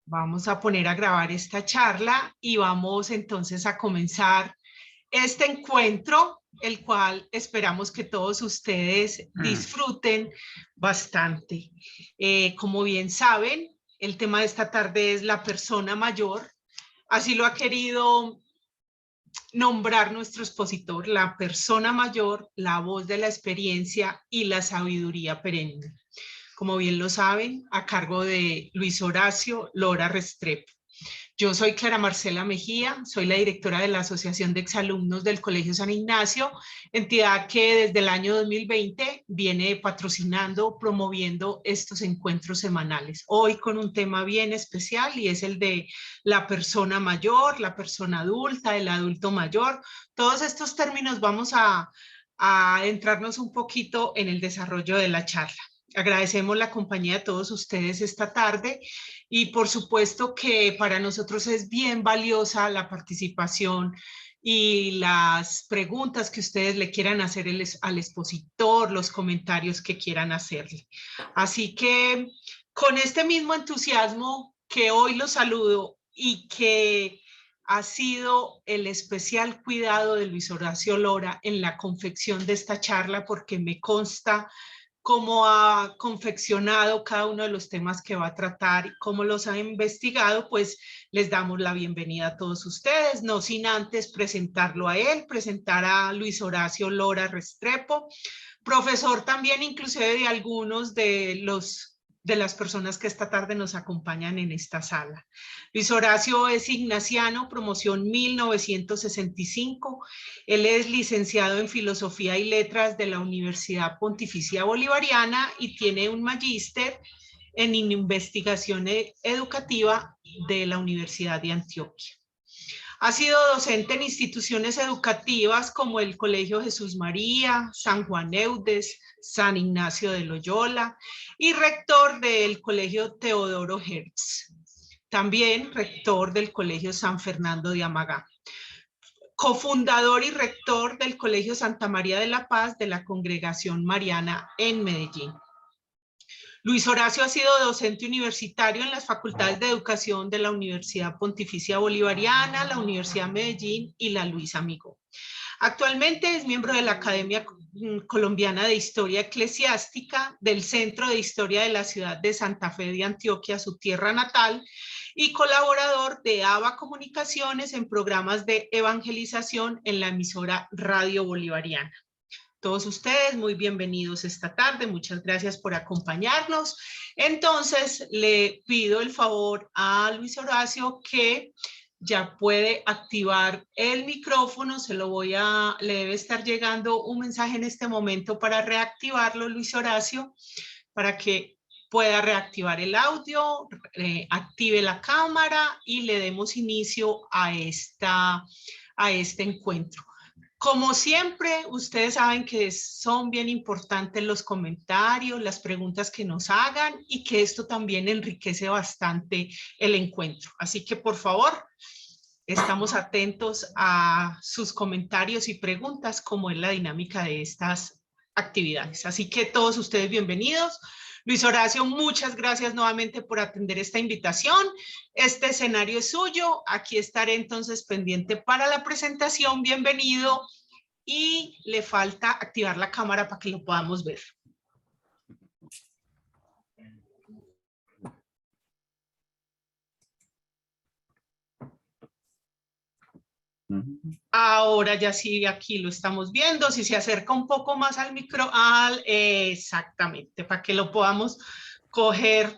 Vamos a poner a grabar esta charla y vamos entonces a comenzar este encuentro, el cual esperamos que todos ustedes disfruten bastante. Como bien saben, el tema de esta tarde es la persona mayor. Así lo ha querido nombrar nuestro expositor, la persona mayor, la voz de la experiencia y la sabiduría perenne. Como bien lo saben, a cargo de Luis Horacio Lora Restrepo. Yo soy Clara Marcela Mejía, soy la directora de la Asociación de Exalumnos del Colegio San Ignacio, entidad que desde el año 2020 viene patrocinando, promoviendo estos encuentros semanales. Hoy con un tema bien especial y es el de la persona mayor, la persona adulta, el adulto mayor. Todos estos términos vamos a entrarnos un poquito en el desarrollo de la charla. Agradecemos la compañía de todos ustedes esta tarde y por supuesto que para nosotros es bien valiosa la participación y las preguntas que ustedes le quieran hacer al expositor, los comentarios que quieran hacerle. Así que con este mismo entusiasmo que hoy los saludo y que ha sido el especial cuidado de Luis Horacio Lora en la confección de esta charla, porque me consta cómo ha confeccionado cada uno de los temas que va a tratar y cómo los ha investigado, pues les damos la bienvenida a todos ustedes, no sin antes presentarlo a él, presentar a Luis Horacio Lora Restrepo, profesor también inclusive de algunos de las personas que esta tarde nos acompañan en esta sala. Luis Horacio es ignaciano, promoción 1965. Él es licenciado en Filosofía y Letras de la Universidad Pontificia Bolivariana y tiene un magíster en investigación educativa de la Universidad de Antioquia. Ha sido docente en instituciones educativas como el Colegio Jesús María, San Juan Eudes, San Ignacio de Loyola y rector del Colegio Teodoro Hertz. También rector del Colegio San Fernando de Amagá. Cofundador y rector del Colegio Santa María de la Paz de la Congregación Mariana en Medellín. Luis Horacio ha sido docente universitario en las facultades de educación de la Universidad Pontificia Bolivariana, la Universidad de Medellín y la Luis Amigo. Actualmente es miembro de la Academia Colombiana de Historia Eclesiástica, del Centro de Historia de la ciudad de Santa Fe de Antioquia, su tierra natal, y colaborador de ABA Comunicaciones en programas de evangelización en la emisora Radio Bolivariana. Todos ustedes muy bienvenidos esta tarde, muchas gracias por acompañarnos. Entonces le pido el favor a Luis Horacio que ya puede activar el micrófono, le debe estar llegando un mensaje en este momento para reactivarlo, Luis Horacio, para que pueda reactivar el audio, active la cámara y le demos inicio a este encuentro. Como siempre, ustedes saben que son bien importantes los comentarios, las preguntas que nos hagan y que esto también enriquece bastante el encuentro. Así que, por favor, estamos atentos a sus comentarios y preguntas, como es la dinámica de estas actividades. Así que todos ustedes bienvenidos. Luis Horacio, muchas gracias nuevamente por atender esta invitación. Este escenario es suyo. Aquí estaré entonces pendiente para la presentación. Bienvenido. Y le falta activar la cámara para que lo podamos ver. Ahora ya sí, aquí lo estamos viendo. Si se acerca un poco más al micro, exactamente, para que lo podamos coger,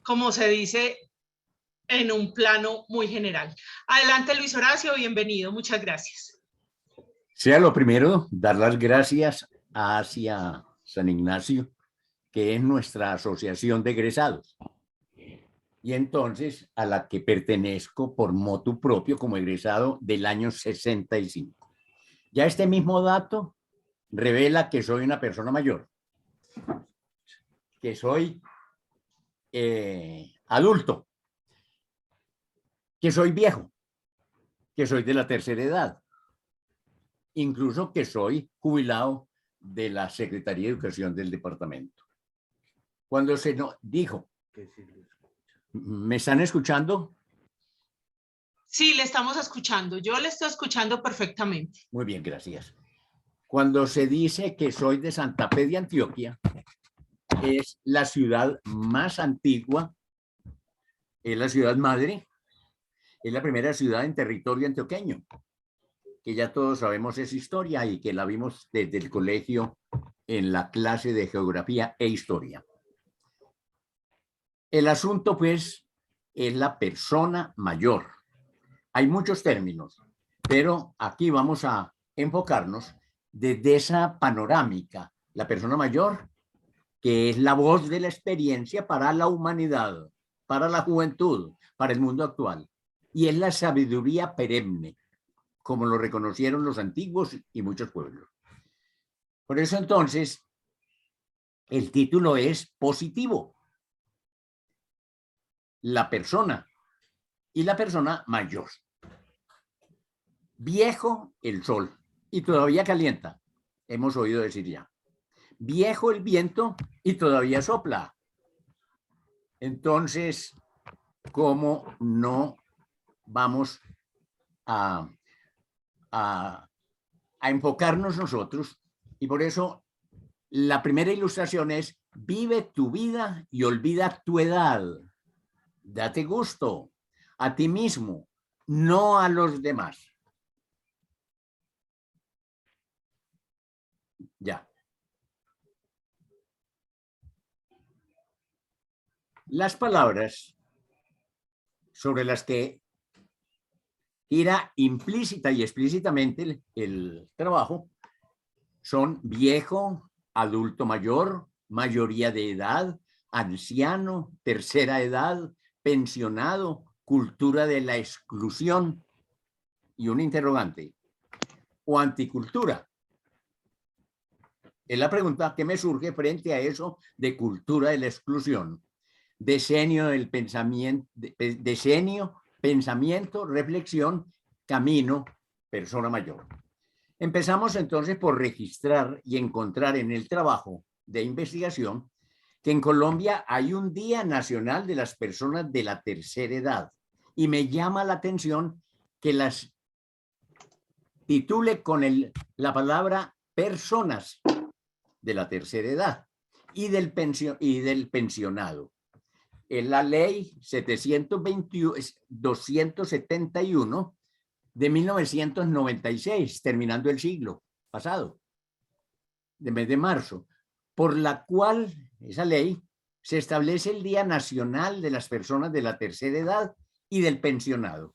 como se dice, en un plano muy general. Adelante, Luis Horacio, bienvenido, muchas gracias. Sea lo primero, dar las gracias hacia San Ignacio, que es nuestra asociación de egresados, y entonces a la que pertenezco por motu propio como egresado del año 65. Ya este mismo dato revela que soy una persona mayor, que soy adulto, que soy viejo, que soy de la tercera edad, incluso que soy jubilado de la Secretaría de Educación del departamento. Cuando se nos dijo, ¿Me están escuchando? Sí, le estamos escuchando. Yo le estoy escuchando perfectamente. Muy bien, gracias. Cuando se dice que soy de Santa Fe de Antioquia, es la ciudad más antigua, es la ciudad madre, es la primera ciudad en territorio antioqueño, que ya todos sabemos es historia y que la vimos desde el colegio en la clase de geografía e historia. El asunto, pues, es la persona mayor. Hay muchos términos, pero aquí vamos a enfocarnos desde esa panorámica. La persona mayor, que es la voz de la experiencia para la humanidad, para la juventud, para el mundo actual. Y es la sabiduría perenne, como lo reconocieron los antiguos y muchos pueblos. Por eso entonces, el título es positivo. La persona y la persona mayor. Viejo el sol y todavía calienta. Hemos oído decir ya. Viejo el viento y todavía sopla. Entonces, ¿cómo no vamos a enfocarnos nosotros? Y por eso la primera ilustración es: vive tu vida y olvida tu edad. Date gusto a ti mismo, no a los demás. Ya. Las palabras sobre las que gira implícita y explícitamente el trabajo son viejo, adulto mayor, mayoría de edad, anciano, tercera edad, pensionado, cultura de la exclusión y un interrogante, o anticultura. Es la pregunta que me surge frente a eso de cultura de la exclusión. Decenio del pensamiento, decenio, pensamiento, reflexión, camino, persona mayor. Empezamos entonces por registrar y encontrar en el trabajo de investigación que en Colombia hay un Día Nacional de las Personas de la Tercera Edad, y me llama la atención que las titule con la palabra personas de la tercera edad y del pensionado. En la ley 271 de 1996, terminando el siglo pasado, de mes de marzo, por la cual esa ley se establece el Día Nacional de las Personas de la Tercera Edad y del Pensionado.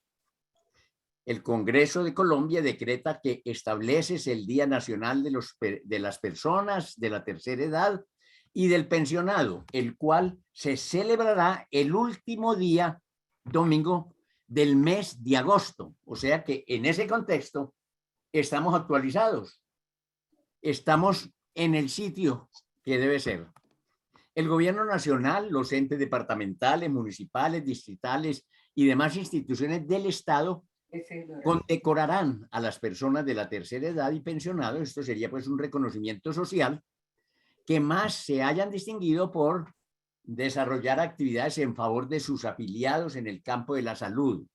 El Congreso de Colombia decreta que estableces el Día Nacional de las Personas de la Tercera Edad y del Pensionado, el cual se celebrará el último día, domingo, del mes de agosto. O sea que en ese contexto estamos actualizados. Estamos en el sitio que debe ser. El gobierno nacional, los entes departamentales, municipales, distritales y demás instituciones del Estado condecorarán a las personas de la tercera edad y pensionados. Esto sería pues un reconocimiento social, que más se hayan distinguido por desarrollar actividades en favor de sus afiliados en el campo de la salud,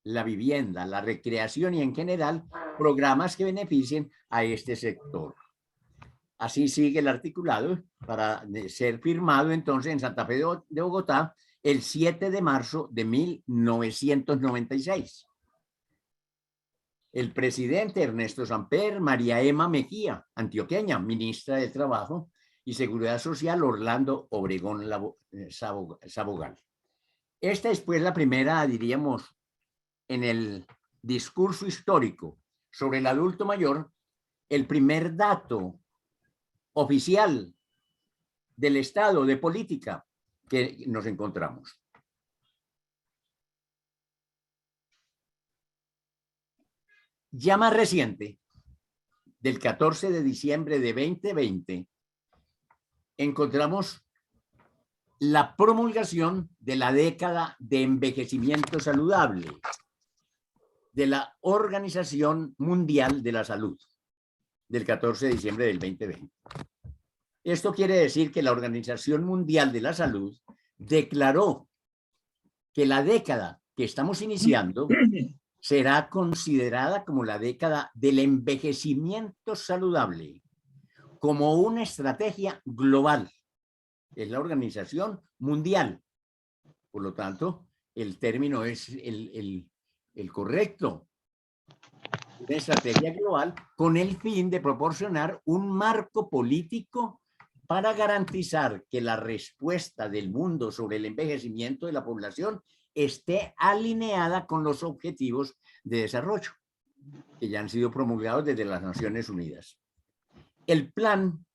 la vivienda, la recreación y en general programas que beneficien a este sector. Así sigue el articulado para ser firmado entonces en Santa Fe de Bogotá el 7 de marzo de 1996. El presidente Ernesto Samper, María Emma Mejía, antioqueña, ministra de Trabajo y Seguridad Social, Orlando Obregón Sabogal. Esta es pues la primera, diríamos, en el discurso histórico sobre el adulto mayor, el primer dato oficial del Estado de política que nos encontramos. Ya más reciente, del 14 de diciembre de 2020, encontramos la promulgación de la década de envejecimiento saludable de la Organización Mundial de la Salud, del 14 de diciembre del 2020. Esto quiere decir que la Organización Mundial de la Salud declaró que la década que estamos iniciando será considerada como la década del envejecimiento saludable, como una estrategia global. Es la Organización Mundial. Por lo tanto, el término es el correcto. Una estrategia global con el fin de proporcionar un marco político para garantizar que la respuesta del mundo sobre el envejecimiento de la población esté alineada con los objetivos de desarrollo que ya han sido promulgados desde las Naciones Unidas. El plan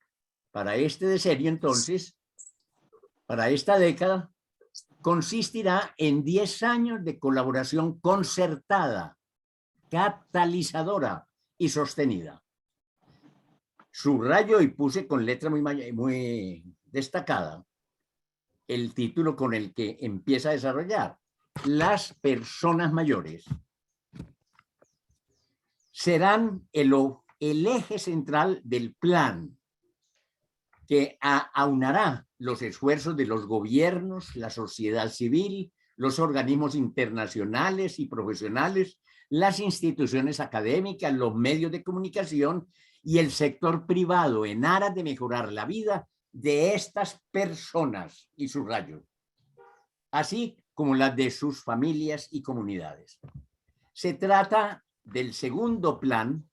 para este decenio, entonces, para esta década, consistirá en 10 años de colaboración concertada, catalizadora y sostenida. Subrayo y puse con letra muy destacada el título con el que empieza a desarrollar. Las personas mayores serán el eje central del plan que aunará los esfuerzos de los gobiernos, la sociedad civil, los organismos internacionales y profesionales, las instituciones académicas, los medios de comunicación y el sector privado en aras de mejorar la vida de estas personas, y subrayo, así como las de sus familias y comunidades. Se trata del segundo plan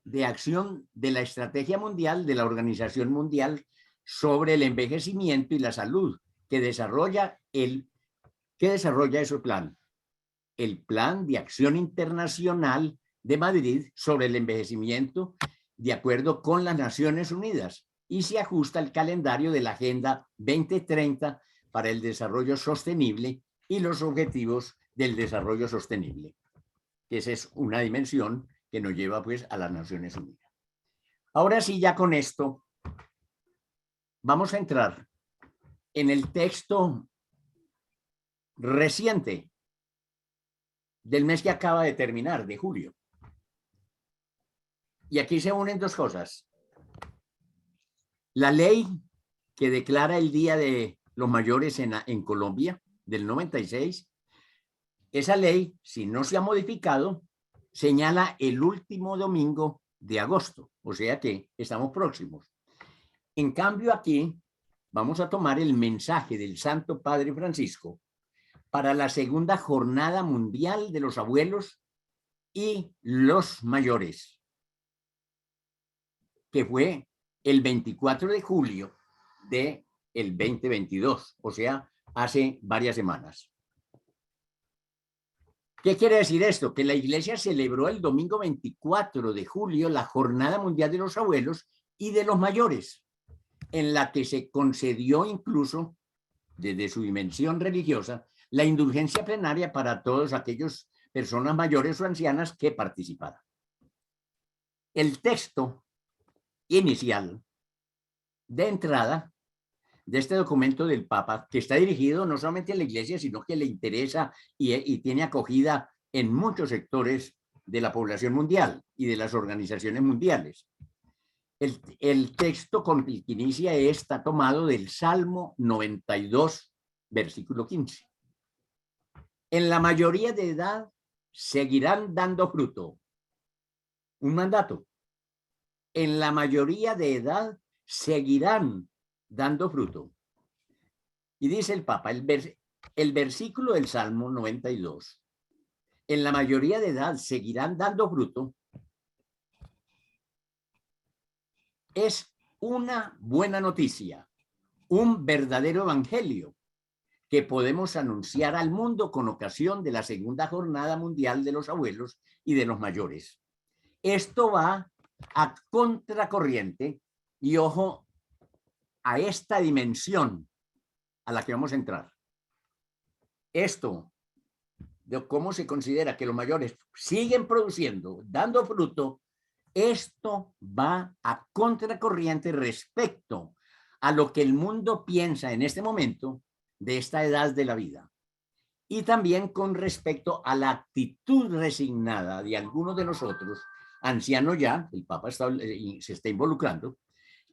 de acción de la Estrategia Mundial de la Organización Mundial sobre el Envejecimiento y la Salud, que desarrolla ese plan. El Plan de Acción Internacional de Madrid sobre el envejecimiento, de acuerdo con las Naciones Unidas, y se ajusta al calendario de la Agenda 2030 para el Desarrollo Sostenible y los Objetivos del Desarrollo Sostenible. Esa es una dimensión que nos lleva pues a las Naciones Unidas. Ahora sí, ya con esto, vamos a entrar en el texto reciente del mes que acaba de terminar, de julio. Y aquí se unen dos cosas. La ley que declara el Día de los Mayores en Colombia, del 96, esa ley, si no se ha modificado, señala el último domingo de agosto, o sea que estamos próximos. En cambio, aquí vamos a tomar el mensaje del Santo Padre Francisco para la segunda Jornada Mundial de los Abuelos y los Mayores, que fue el 24 de julio del 2022, o sea, hace varias semanas. ¿Qué quiere decir esto? Que la Iglesia celebró el domingo 24 de julio la Jornada Mundial de los Abuelos y de los Mayores, en la que se concedió incluso, desde su dimensión religiosa, la indulgencia plenaria para todas aquellas personas mayores o ancianas que participaran. El texto inicial de entrada de este documento del Papa, que está dirigido no solamente a la Iglesia, sino que le interesa y tiene acogida en muchos sectores de la población mundial y de las organizaciones mundiales. El texto con el que inicia está tomado del Salmo 92, versículo 15. En la mayoría de edad seguirán dando fruto. Un mandato. En la mayoría de edad seguirán dando fruto. Y dice el Papa, el versículo del Salmo 92, en la mayoría de edad seguirán dando fruto, es una buena noticia, un verdadero evangelio que podemos anunciar al mundo con ocasión de la segunda Jornada Mundial de los Abuelos y de los Mayores. Esto va a contracorriente y ojo a esta dimensión a la que vamos a entrar. Esto de cómo se considera que los mayores siguen produciendo, dando fruto, esto va a contracorriente respecto a lo que el mundo piensa en este momento de esta edad de la vida. Y también con respecto a la actitud resignada de algunos de nosotros, ancianos ya, el Papa se está involucrando,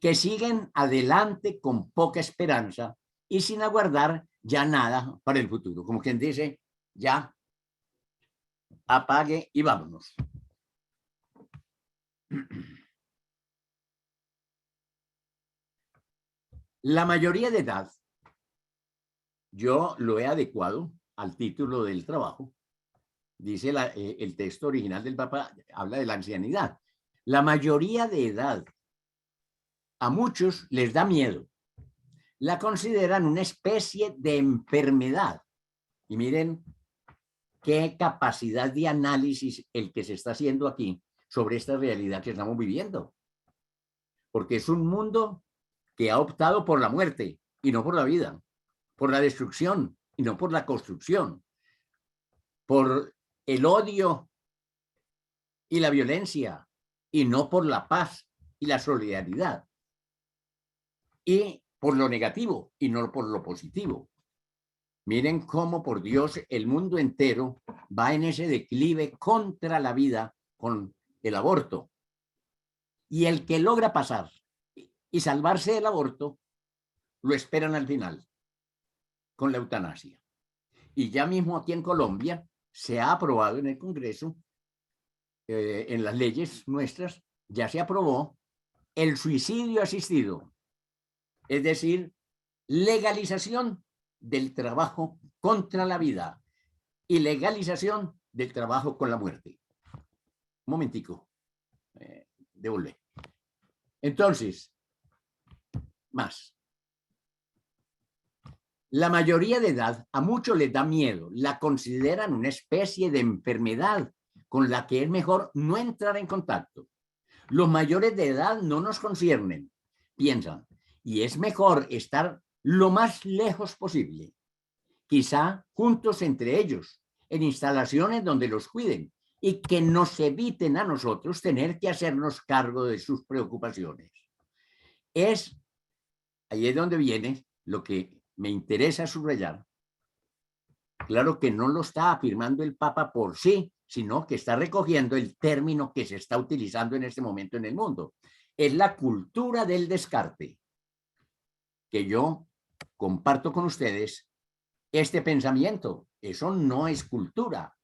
que siguen adelante con poca esperanza y sin aguardar ya nada para el futuro. Como quien dice, ya apague y vámonos. La mayoría de edad, yo lo he adecuado al título del trabajo. Dice el texto original del Papa, habla de la ancianidad. La mayoría de edad, a muchos les da miedo. La consideran una especie de enfermedad. Y miren qué capacidad de análisis el que se está haciendo aquí sobre esta realidad que estamos viviendo. Porque es un mundo que ha optado por la muerte y no por la vida, por la destrucción y no por la construcción, por el odio y la violencia y no por la paz y la solidaridad, y por lo negativo y no por lo positivo. Miren cómo, por Dios, el mundo entero va en ese declive contra la vida con el aborto. Y el que logra pasar y salvarse del aborto, lo esperan al final, con la eutanasia. Y ya mismo aquí en Colombia se ha aprobado en el Congreso, en las leyes nuestras, ya se aprobó el suicidio asistido. Es decir, legalización del trabajo contra la vida y legalización del trabajo con la muerte. Un momentico, devuelve. Entonces, más. La mayoría de edad a muchos les da miedo, la consideran una especie de enfermedad con la que es mejor no entrar en contacto. Los mayores de edad no nos conciernen, piensan, y es mejor estar lo más lejos posible, quizá juntos entre ellos, en instalaciones donde los cuiden y que nos eviten a nosotros tener que hacernos cargo de sus preocupaciones. Ahí es donde viene lo que me interesa subrayar. Claro que no lo está afirmando el Papa por sí, sino que está recogiendo el término que se está utilizando en este momento en el mundo. Es la cultura del descarte, que yo comparto con ustedes este pensamiento. Eso no es cultura.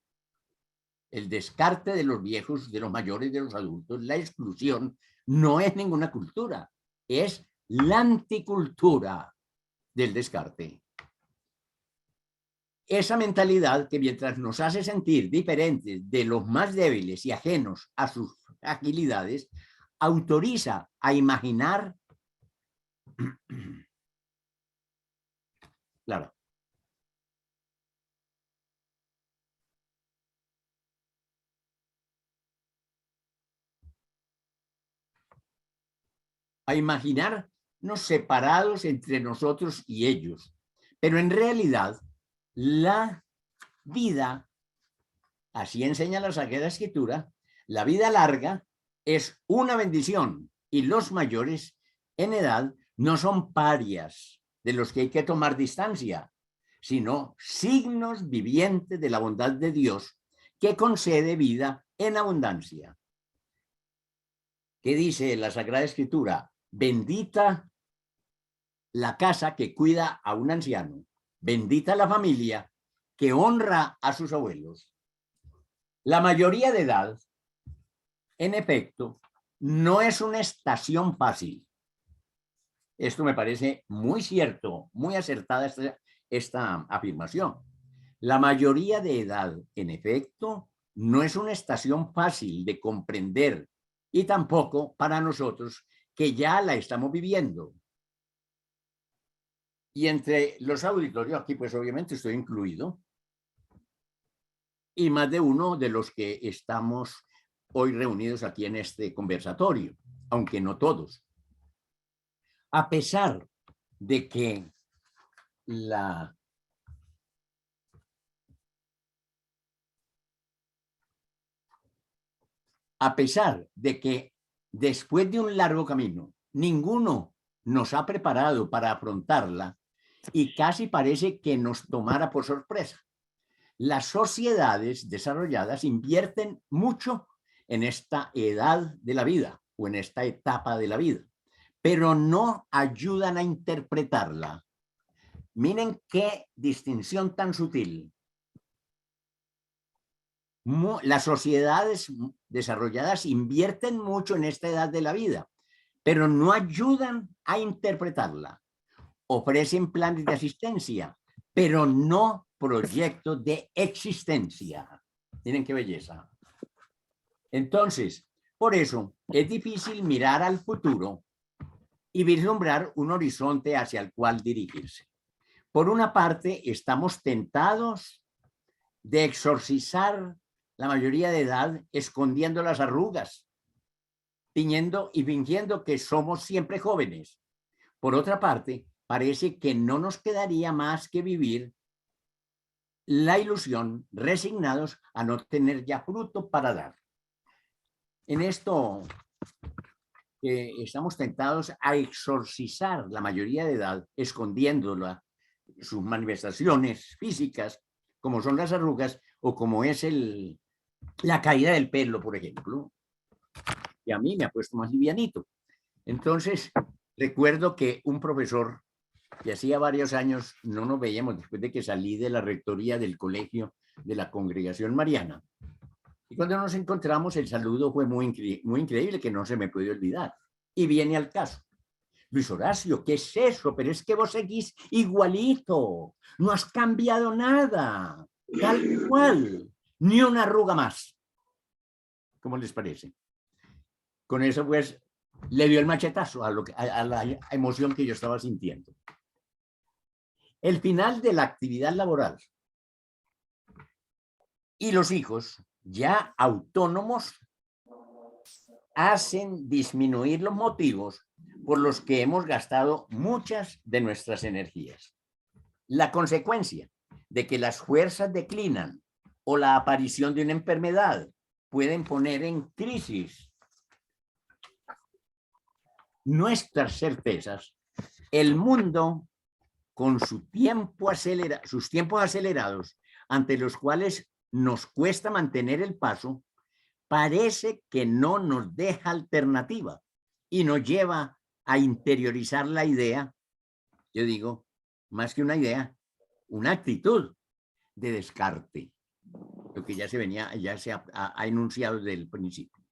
El descarte de los viejos, de los mayores, de los adultos, la exclusión, no es ninguna cultura. Es la anticultura del descarte. Esa mentalidad que mientras nos hace sentir diferentes de los más débiles y ajenos a sus agilidades, autoriza a imaginar, claro, a imaginarnos separados entre nosotros y ellos. Pero en realidad, la vida, así enseña la Sagrada Escritura, la vida larga es una bendición y los mayores en edad no son parias de los que hay que tomar distancia, sino signos vivientes de la bondad de Dios que concede vida en abundancia. ¿Qué dice la Sagrada Escritura? Bendita la casa que cuida a un anciano, bendita la familia que honra a sus abuelos. La mayoría de edad, en efecto, no es una estación fácil. Esto me parece muy cierto, muy acertada esta afirmación. La mayoría de edad, en efecto, no es una estación fácil de comprender y tampoco para nosotros que ya la estamos viviendo. Y entre los auditorios, aquí pues obviamente estoy incluido, y más de uno de los que estamos hoy reunidos aquí en este conversatorio, aunque no todos. A pesar de que después de un largo camino, ninguno nos ha preparado para afrontarla y casi parece que nos tomara por sorpresa. Las sociedades desarrolladas invierten mucho en esta edad de la vida o en esta etapa de la vida, pero no ayudan a interpretarla Miren qué distinción tan sutil. Las sociedades desarrolladas invierten mucho en esta edad de la vida, pero no ayudan a interpretarla. Ofrecen planes de asistencia, pero no proyectos de existencia. Miren qué belleza. Entonces, por eso es difícil mirar al futuro y vislumbrar un horizonte hacia el cual dirigirse. Por una parte, estamos tentados de exorcizar la mayoría de edad escondiendo las arrugas, tiñendo y fingiendo que somos siempre jóvenes. Por otra parte, parece que no nos quedaría más que vivir la ilusión, resignados a no tener ya fruto para dar. En esto estamos tentados a exorcizar la mayoría de edad, escondiéndola, sus manifestaciones físicas, como son las arrugas o como es la caída del pelo, por ejemplo, que a mí me ha puesto más livianito. Entonces, recuerdo que un profesor que hacía varios años no nos veíamos después de que salí de la rectoría del colegio de la Congregación Mariana. Y cuando nos encontramos, el saludo fue muy increíble, que no se me puede olvidar. Y viene al caso. Luis Horacio, ¿qué es eso? Pero es que vos seguís igualito. No has cambiado nada. Tal cual. Ni una arruga más. ¿Cómo les parece? Con eso, pues, le dio el machetazo a la emoción que yo estaba sintiendo. El final de la actividad laboral y los hijos ya autónomos hacen disminuir los motivos por los que hemos gastado muchas de nuestras energías. La consecuencia de que las fuerzas declinan o la aparición de una enfermedad pueden poner en crisis nuestras certezas. El mundo, con sus tiempos acelerados, ante los cuales nos cuesta mantener el paso, parece que no nos deja alternativa y nos lleva a interiorizar la idea, yo digo, más que una idea, una actitud de descarte, lo que ya se ha enunciado desde el principio.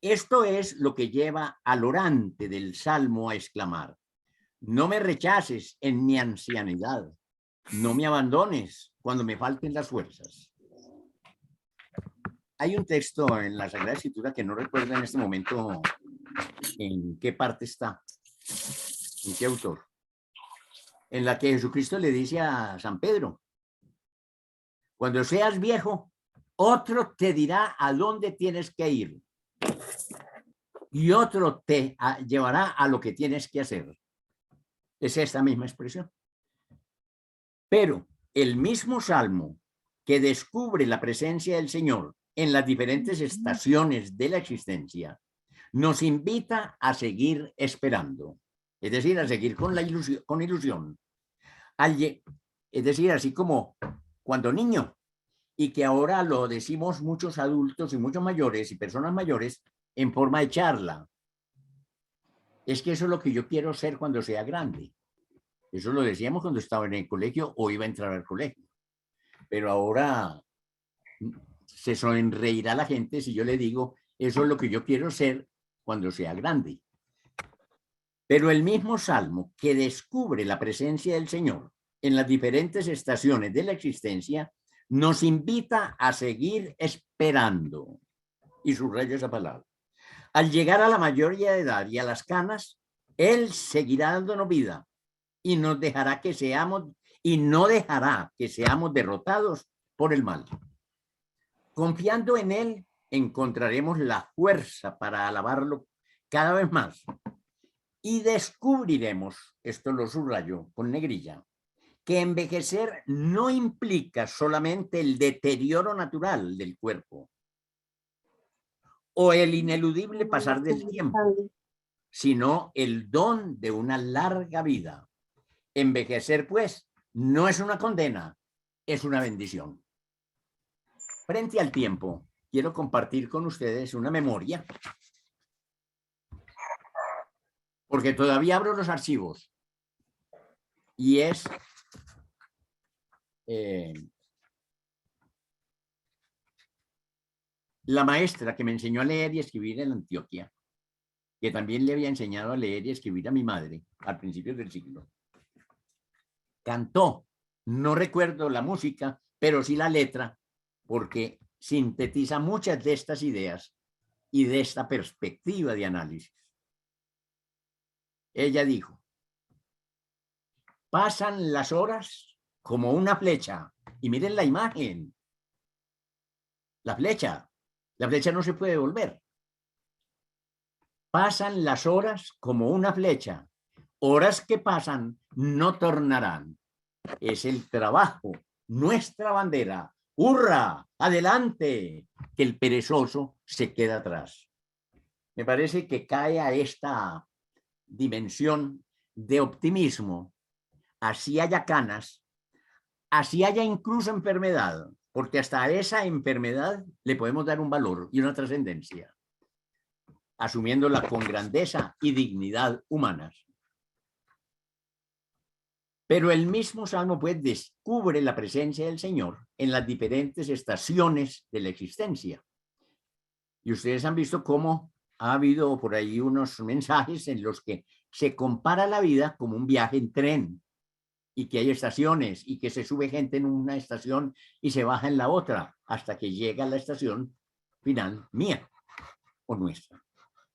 Esto es lo que lleva al orante del Salmo a exclamar: no me rechaces en mi ancianidad, no me abandones cuando me falten las fuerzas. Hay un texto en la Sagrada Escritura que no recuerdo en este momento en qué parte está, en qué autor, en la que Jesucristo le dice a San Pedro: cuando seas viejo, otro te dirá a dónde tienes que ir y otro te llevará a lo que tienes que hacer. Es esta misma expresión. Pero el mismo Salmo que descubre la presencia del Señor en las diferentes estaciones de la existencia nos invita a seguir esperando, es decir, a seguir con ilusión. Es decir, así como cuando niño, y que ahora lo decimos muchos adultos y muchos mayores y personas mayores en forma de charla. Es que eso es lo que yo quiero ser cuando sea grande. Eso lo decíamos cuando estaba en el colegio o iba a entrar al colegio. Pero ahora se sonreirá la gente si yo le digo, eso es lo que yo quiero ser cuando sea grande. Pero el mismo Salmo que descubre la presencia del Señor en las diferentes estaciones de la existencia nos invita a seguir esperando. Y subrayo esa palabra. Al llegar a la mayoría de edad y a las canas, Él seguirá dándonos vida y nos dejará que seamos, y no dejará que seamos derrotados por el mal. Confiando en Él, encontraremos la fuerza para alabarlo cada vez más. Y descubriremos, esto lo subrayo con negrilla, que envejecer no implica solamente el deterioro natural del cuerpo o el ineludible pasar del tiempo, sino el don de una larga vida. Envejecer, pues, no es una condena, es una bendición. Frente al tiempo, quiero compartir con ustedes una memoria, porque todavía abro los archivos, y es la maestra que me enseñó a leer y escribir en Antioquia, que también le había enseñado a leer y escribir a mi madre al principio del siglo, cantó, no recuerdo la música, pero sí la letra, porque sintetiza muchas de estas ideas y de esta perspectiva de análisis. Ella dijo: pasan las horas como una flecha, y miren la imagen, la flecha no se puede volver. Pasan las horas como una flecha, horas que pasan no tornarán. Es el trabajo, nuestra bandera. ¡Hurra! ¡Adelante! Que el perezoso se queda atrás. Me parece que cae a esta dimensión de optimismo, así haya canas, así haya incluso enfermedad, porque hasta esa enfermedad le podemos dar un valor y una trascendencia, asumiéndola con grandeza y dignidad humanas. Pero el mismo Salmo pues descubre la presencia del Señor en las diferentes estaciones de la existencia. Y ustedes han visto cómo ha habido por ahí unos mensajes en los que se compara la vida como un viaje en tren, y que hay estaciones y que se sube gente en una estación y se baja en la otra hasta que llega a la estación final mía o nuestra.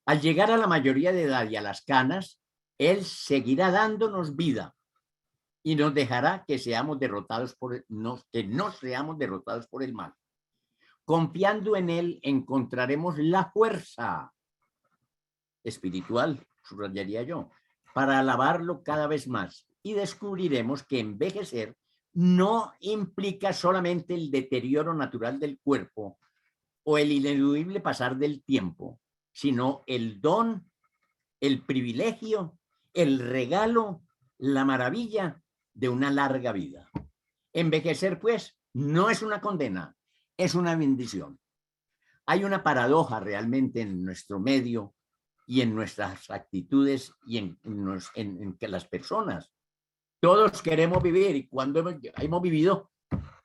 Al llegar a la mayoría de edad y a las canas, Él seguirá dándonos vida y nos dejará que seamos derrotados que no seamos derrotados por el mal. Confiando en Él encontraremos la fuerza espiritual, subrayaría yo, para alabarlo cada vez más, y descubriremos que envejecer no implica solamente el deterioro natural del cuerpo o el ineludible pasar del tiempo, sino el don, el privilegio, el regalo, la maravilla de una larga vida. Envejecer, pues, no es una condena, es una bendición. Hay una paradoja realmente en nuestro medio y en nuestras actitudes y en las personas. Todos queremos vivir, y cuando hemos vivido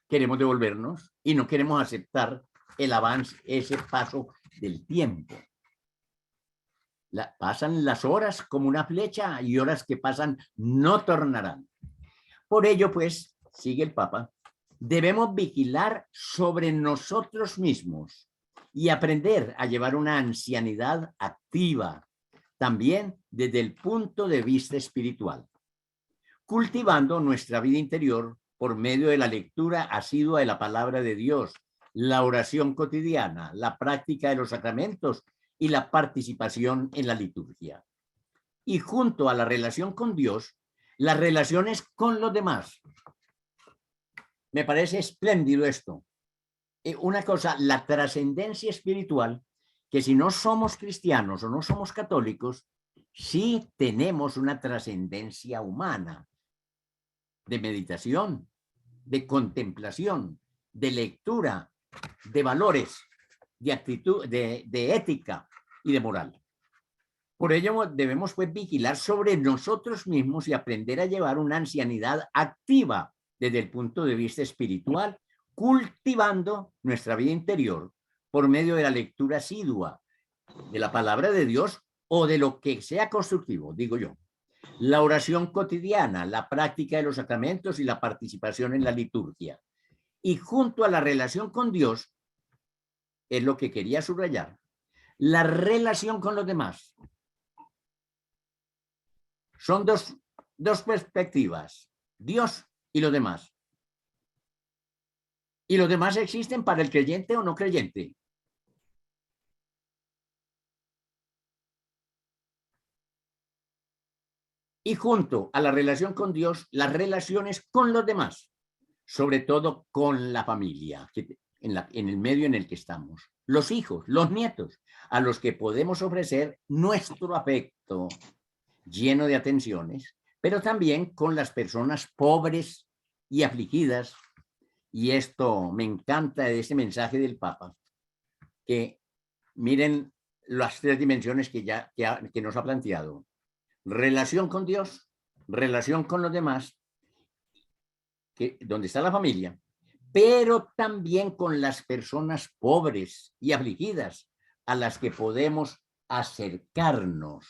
queremos devolvernos y no queremos aceptar el avance, ese paso del tiempo. Pasan las horas como una flecha, y horas que pasan no tornarán. Por ello, pues, sigue el Papa, debemos vigilar sobre nosotros mismos y aprender a llevar una ancianidad activa, también desde el punto de vista espiritual, cultivando nuestra vida interior por medio de la lectura asidua de la palabra de Dios, la oración cotidiana, la práctica de los sacramentos y la participación en la liturgia. Y junto a la relación con Dios, las relaciones con los demás. Me parece espléndido esto. Una cosa, la trascendencia espiritual, que si no somos cristianos o no somos católicos, sí tenemos una trascendencia humana, de meditación, de contemplación, de lectura, de valores, de actitud, de ética y de moral. Por ello debemos pues vigilar sobre nosotros mismos y aprender a llevar una ancianidad activa desde el punto de vista espiritual, cultivando nuestra vida interior por medio de la lectura asidua de la palabra de Dios o de lo que sea constructivo, digo yo. La oración cotidiana, la práctica de los sacramentos y la participación en la liturgia. Y junto a la relación con Dios, es lo que quería subrayar, la relación con los demás. Son dos perspectivas, Dios y los demás. Y los demás existen para el creyente o no creyente. Y junto a la relación con Dios, las relaciones con los demás, sobre todo con la familia, en el medio en el que estamos. Los hijos, los nietos, a los que podemos ofrecer nuestro afecto lleno de atenciones, pero también con las personas pobres y afligidas. Y esto me encanta de este mensaje del Papa, que miren las tres dimensiones que nos ha planteado. Relación con Dios, relación con los demás donde está la familia, pero también con las personas pobres y afligidas a las que podemos acercarnos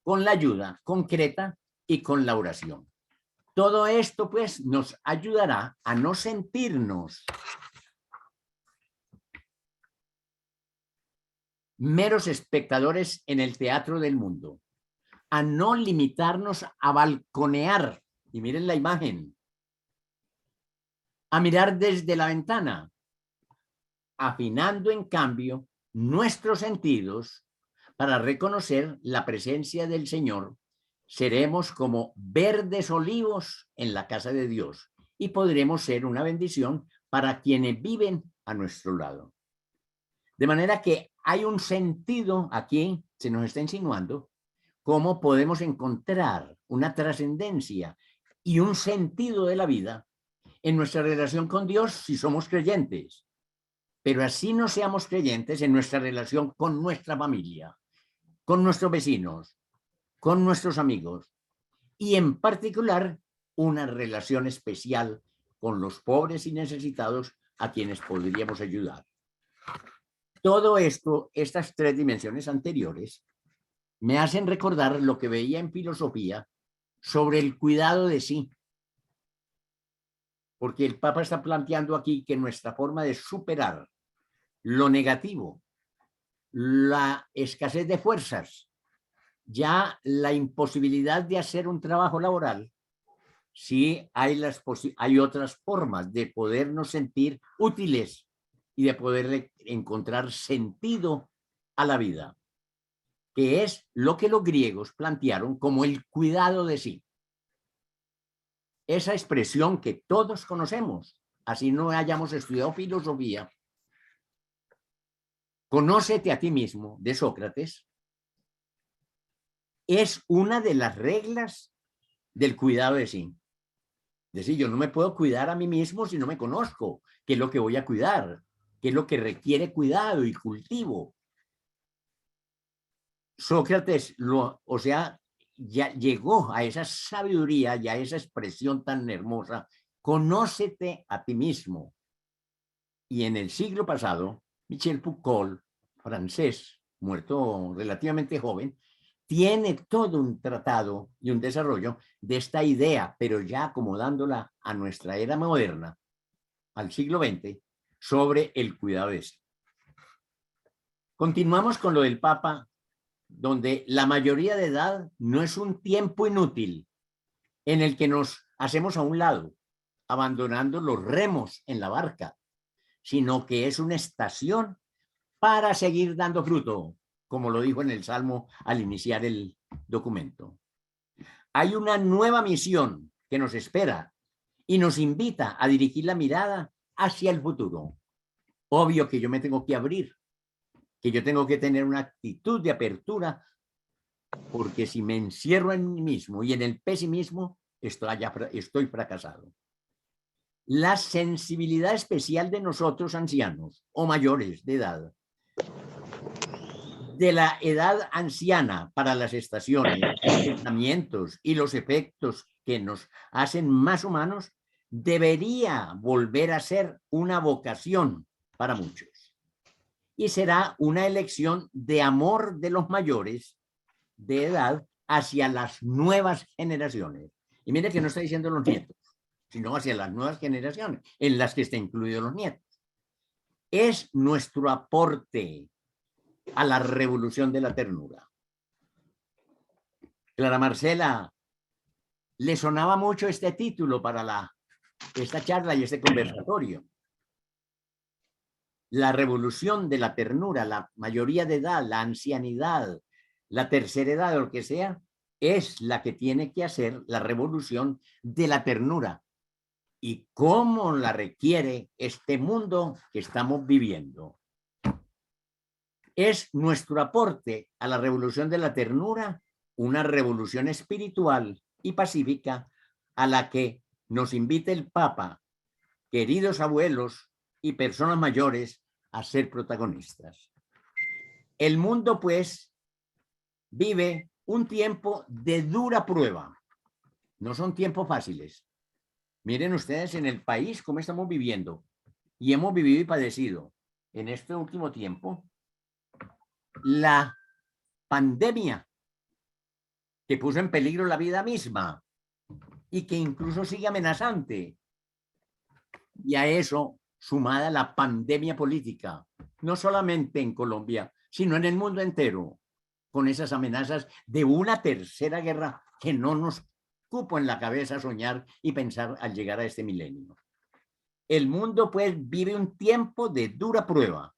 con la ayuda concreta y con la oración. Todo esto, pues, nos ayudará a no sentirnos meros espectadores en el teatro del mundo, a no limitarnos a balconear, y miren la imagen, a mirar desde la ventana, afinando en cambio nuestros sentidos para reconocer la presencia del Señor. Seremos como verdes olivos en la casa de Dios y podremos ser una bendición para quienes viven a nuestro lado. De manera que hay un sentido aquí, se nos está insinuando, cómo podemos encontrar una trascendencia y un sentido de la vida en nuestra relación con Dios si somos creyentes, pero así no seamos creyentes en nuestra relación con nuestra familia, con nuestros vecinos, con nuestros amigos y en particular una relación especial con los pobres y necesitados a quienes podríamos ayudar. Todo esto, estas tres dimensiones anteriores, me hacen recordar lo que veía en filosofía sobre el cuidado de sí. Porque el Papa está planteando aquí que nuestra forma de superar lo negativo, la escasez de fuerzas, ya la imposibilidad de hacer un trabajo laboral, sí hay otras formas de podernos sentir útiles y de poder encontrar sentido a la vida, que es lo que los griegos plantearon como el cuidado de sí. Esa expresión que todos conocemos, así no hayamos estudiado filosofía, conócete a ti mismo, de Sócrates, es una de las reglas del cuidado de sí. Es decir, yo no me puedo cuidar a mí mismo si no me conozco, qué es lo que voy a cuidar, qué es lo que requiere cuidado y cultivo. Sócrates, ya llegó a esa sabiduría y a esa expresión tan hermosa, conócete a ti mismo. Y en el siglo pasado, Michel Foucault, francés, muerto relativamente joven, tiene todo un tratado y un desarrollo de esta idea, pero ya acomodándola a nuestra era moderna, al siglo XX, sobre el cuidado de sí. Continuamos con lo del Papa, donde la mayoría de edad no es un tiempo inútil en el que nos hacemos a un lado, abandonando los remos en la barca, sino que es una estación para seguir dando fruto, como lo dijo en el Salmo al iniciar el documento. Hay una nueva misión que nos espera y nos invita a dirigir la mirada hacia el futuro. Obvio que yo me tengo que abrir, que yo tengo que tener una actitud de apertura, porque si me encierro en mí mismo y en el pesimismo, estoy fracasado. La sensibilidad especial de nosotros ancianos o mayores de edad, de la edad anciana para las estaciones, los pensamientos y los efectos que nos hacen más humanos, debería volver a ser una vocación para muchos. Y será una elección de amor de los mayores de edad hacia las nuevas generaciones. Y mire que no está diciendo los nietos, sino hacia las nuevas generaciones, en las que están incluidos los nietos. Es nuestro aporte a la revolución de la ternura. Clara Marcela, le sonaba mucho este título para esta charla y este conversatorio. La revolución de la ternura, la mayoría de edad, la ancianidad, la tercera edad o lo que sea, es la que tiene que hacer la revolución de la ternura. ¿Y cómo la requiere este mundo que estamos viviendo? Es nuestro aporte a la revolución de la ternura, una revolución espiritual y pacífica a la que nos invita el Papa, queridos abuelos y personas mayores, a ser protagonistas. El mundo, pues, vive un tiempo de dura prueba No son tiempos fáciles. Miren ustedes en el país cómo estamos viviendo y hemos vivido y padecido en este último tiempo la pandemia que puso en peligro la vida misma y que incluso sigue amenazante. Y a eso sumada la pandemia política, no solamente en Colombia, sino en el mundo entero, con esas amenazas de una tercera guerra que no nos cupo en la cabeza soñar y pensar al llegar a este milenio. El mundo pues vive un tiempo de dura prueba,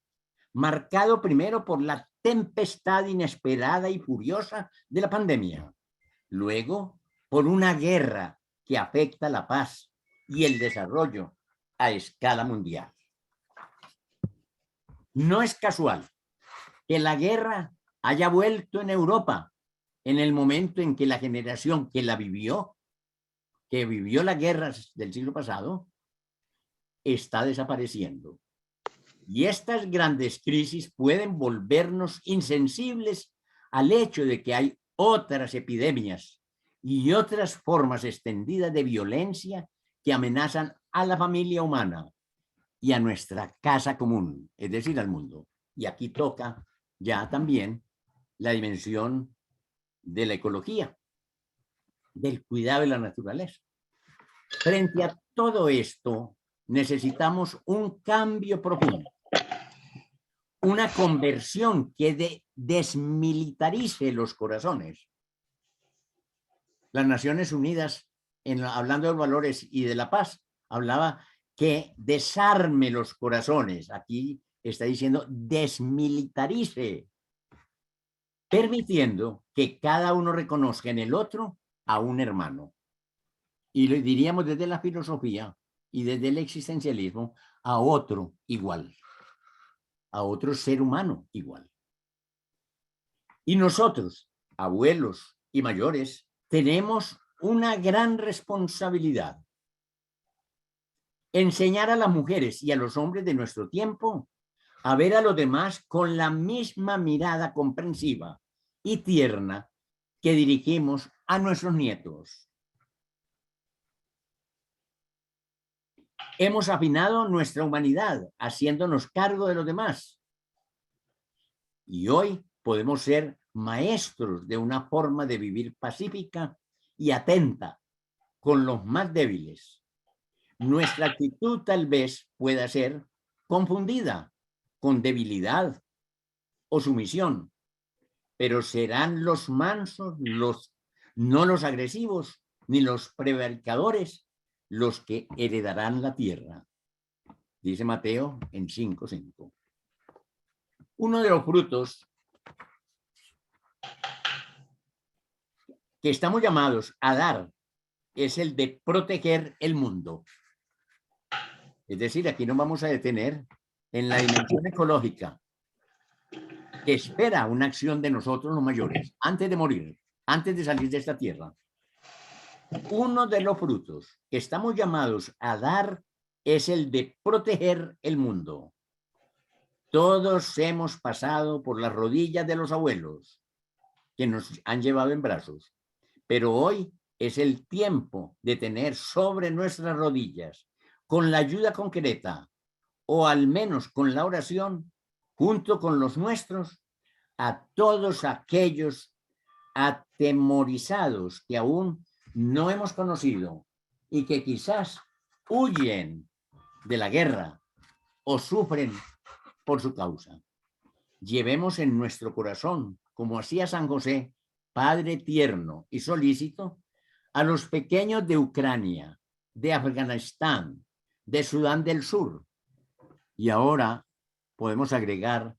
marcado primero por la tempestad inesperada y furiosa de la pandemia, luego por una guerra que afecta la paz y el desarrollo a escala mundial. No es casual que la guerra haya vuelto en Europa en el momento en que la generación que la vivió, que vivió las guerras del siglo pasado, está desapareciendo. Y estas grandes crisis pueden volvernos insensibles al hecho de que hay otras epidemias y otras formas extendidas de violencia que amenazan a la familia humana y a nuestra casa común, es decir, al mundo. Y aquí toca ya también la dimensión de la ecología, del cuidado de la naturaleza. Frente a todo esto, necesitamos un cambio profundo, una conversión que desmilitarice los corazones. Las Naciones Unidas, hablando de los valores y de la paz, hablaba que desarme los corazones. Aquí está diciendo desmilitarice, permitiendo que cada uno reconozca en el otro a un hermano. Y lo diríamos desde la filosofía y desde el existencialismo, a otro igual, a otro ser humano igual. Y nosotros, abuelos y mayores, tenemos una gran responsabilidad. Enseñar a las mujeres y a los hombres de nuestro tiempo a ver a los demás con la misma mirada comprensiva y tierna que dirigimos a nuestros nietos. Hemos afinado nuestra humanidad haciéndonos cargo de los demás. Y hoy podemos ser maestros de una forma de vivir pacífica y atenta con los más débiles. Nuestra actitud tal vez pueda ser confundida con debilidad o sumisión, pero serán los mansos, no los agresivos, ni los prevaricadores, los que heredarán la tierra. Dice Mateo en 5:5. Uno de los frutos que estamos llamados a dar es el de proteger el mundo. Es decir, aquí nos vamos a detener en la dimensión ecológica, que espera una acción de nosotros los mayores, antes de morir, antes de salir de esta tierra. Uno de los frutos que estamos llamados a dar es el de proteger el mundo. Todos hemos pasado por las rodillas de los abuelos que nos han llevado en brazos, pero hoy es el tiempo de tener sobre nuestras rodillas, con la ayuda concreta, o al menos con la oración, junto con los nuestros, a todos aquellos atemorizados que aún no hemos conocido y que quizás huyen de la guerra o sufren por su causa. Llevemos en nuestro corazón, como hacía San José, Padre tierno y solícito, a los pequeños de Ucrania, de Afganistán, de Sudán del Sur. Y ahora podemos agregar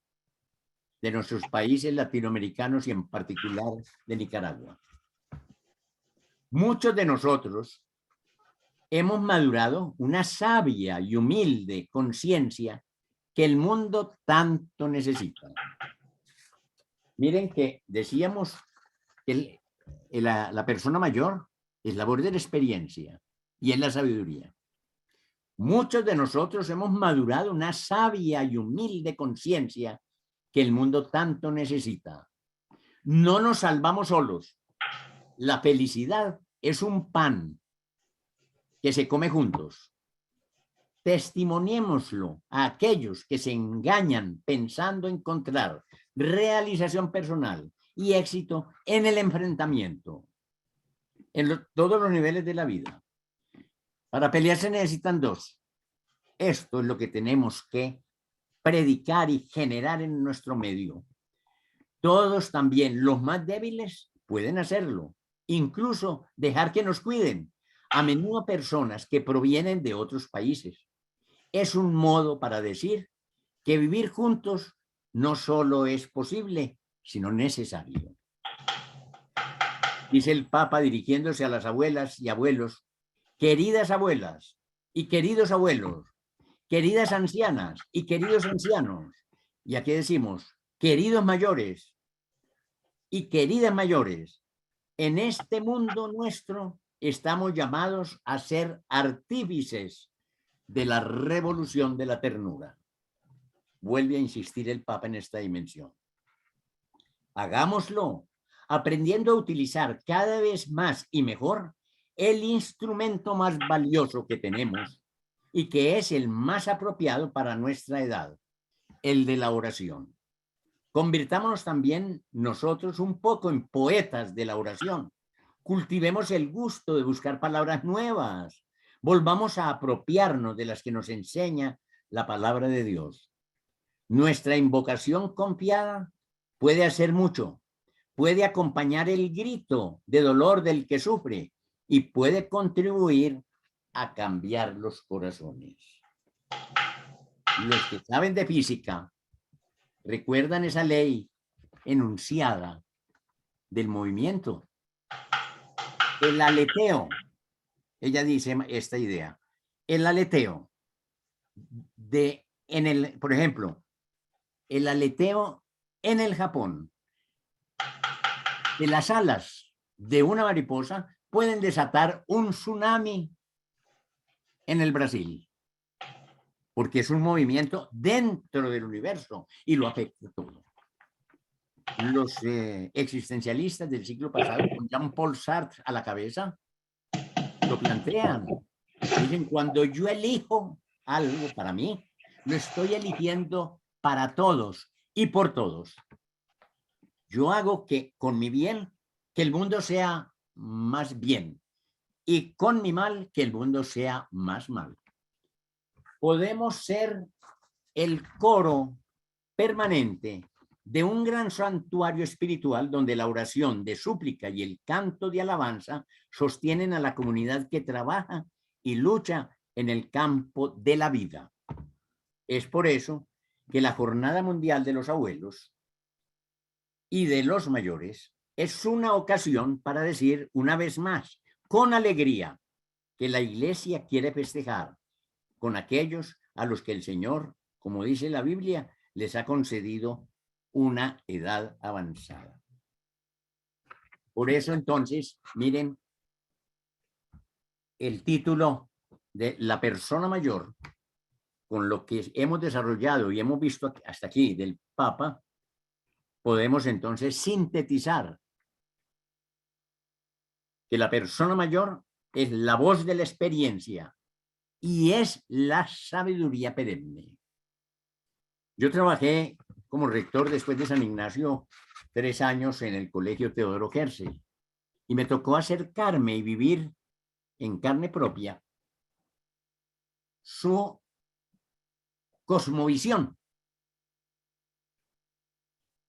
de nuestros países latinoamericanos y en particular de Nicaragua. Muchos de nosotros hemos madurado una sabia y humilde conciencia que el mundo tanto necesita. Miren que decíamos que la persona mayor es labor de la experiencia y es la sabiduría. Muchos de nosotros hemos madurado una sabia y humilde conciencia que el mundo tanto necesita. No nos salvamos solos. La felicidad es un pan que se come juntos. Testimoniémoslo a aquellos que se engañan pensando encontrar realización personal y éxito en el enfrentamiento, en todos los niveles de la vida. Para pelear se necesitan dos. Esto es lo que tenemos que predicar y generar en nuestro medio. Todos también, los más débiles, pueden hacerlo. Incluso dejar que nos cuiden. A menudo personas que provienen de otros países. Es un modo para decir que vivir juntos no solo es posible, sino necesario. Dice el Papa dirigiéndose a las abuelas y abuelos: queridas abuelas y queridos abuelos, queridas ancianas y queridos ancianos, y aquí decimos, queridos mayores y queridas mayores, en este mundo nuestro estamos llamados a ser artífices de la revolución de la ternura. Vuelve a insistir el Papa en esta dimensión. Hagámoslo, aprendiendo a utilizar cada vez más y mejor el instrumento más valioso que tenemos y que es el más apropiado para nuestra edad, el de la oración. Convirtámonos también nosotros un poco en poetas de la oración. Cultivemos el gusto de buscar palabras nuevas. Volvamos a apropiarnos de las que nos enseña la palabra de Dios. Nuestra invocación confiada puede hacer mucho. Puede acompañar el grito de dolor del que sufre y puede contribuir a cambiar los corazones. Los que saben de física recuerdan esa ley enunciada del movimiento. El aleteo, ella dice esta idea, el aleteo por ejemplo, el aleteo en el Japón de las alas de una mariposa pueden desatar un tsunami en el Brasil, porque es un movimiento dentro del universo y lo afecta todo. Los existencialistas del siglo pasado, con Jean-Paul Sartre a la cabeza, lo plantean. Dicen, cuando yo elijo algo para mí, lo estoy eligiendo para todos y por todos. Yo hago que con mi bien, que el mundo sea más bien, y con mi mal, que el mundo sea más mal. Podemos ser el coro permanente de un gran santuario espiritual donde la oración de súplica y el canto de alabanza sostienen a la comunidad que trabaja y lucha en el campo de la vida. Es por eso que la Jornada Mundial de los Abuelos y de los Mayores es una ocasión para decir una vez más, con alegría, que la Iglesia quiere festejar con aquellos a los que el Señor, como dice la Biblia, les ha concedido una edad avanzada. Por eso entonces, miren, el título de la persona mayor, con lo que hemos desarrollado y hemos visto hasta aquí del Papa, podemos entonces sintetizar que la persona mayor es la voz de la experiencia y es la sabiduría perenne. Yo trabajé como rector después de San Ignacio 3 años en el Colegio Teodoro Herzl y me tocó acercarme y vivir en carne propia su cosmovisión.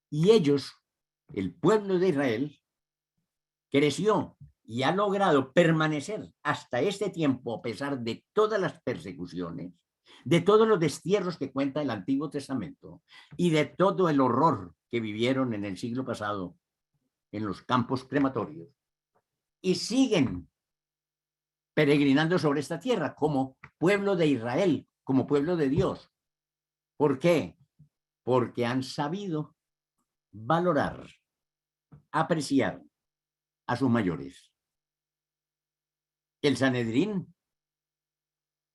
Y ellos, el pueblo de Israel, creció y ha logrado permanecer hasta este tiempo a pesar de todas las persecuciones, de todos los destierros que cuenta el Antiguo Testamento y de todo el horror que vivieron en el siglo pasado en los campos crematorios. Y siguen peregrinando sobre esta tierra como pueblo de Israel, como pueblo de Dios. ¿Por qué? Porque han sabido valorar, apreciar a sus mayores. El Sanedrín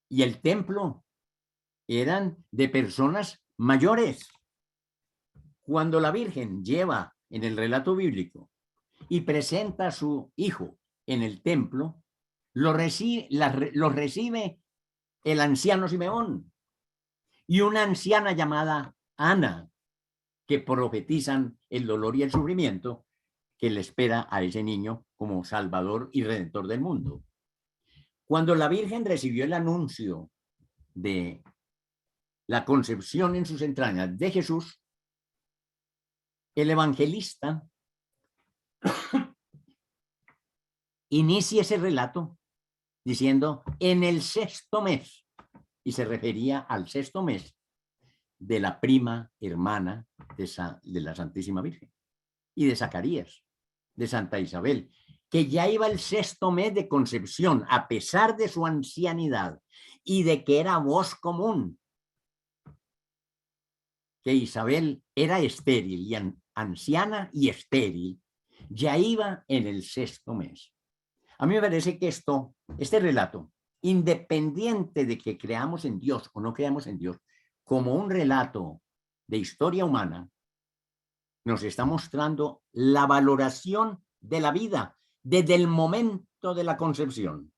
y el templo eran de personas mayores. Cuando la Virgen lleva en el relato bíblico y presenta a su hijo en el templo, los recibe el anciano Simeón y una anciana llamada Ana, que profetizan el dolor y el sufrimiento que le espera a ese niño como Salvador y Redentor del mundo. Cuando la Virgen recibió el anuncio de la concepción en sus entrañas de Jesús, el evangelista inicia ese relato diciendo en el 6º mes, y se refería al 6º mes de la prima hermana de la Santísima Virgen y de Zacarías, de Santa Isabel, que ya iba el 6º mes de concepción, a pesar de su ancianidad y de que era voz común, que Isabel era estéril y anciana y estéril, ya iba en el 6º mes. A mí me parece que este relato, independiente de que creamos en Dios o no creamos en Dios, como un relato de historia humana, nos está mostrando la valoración de la vida desde el momento de la concepción,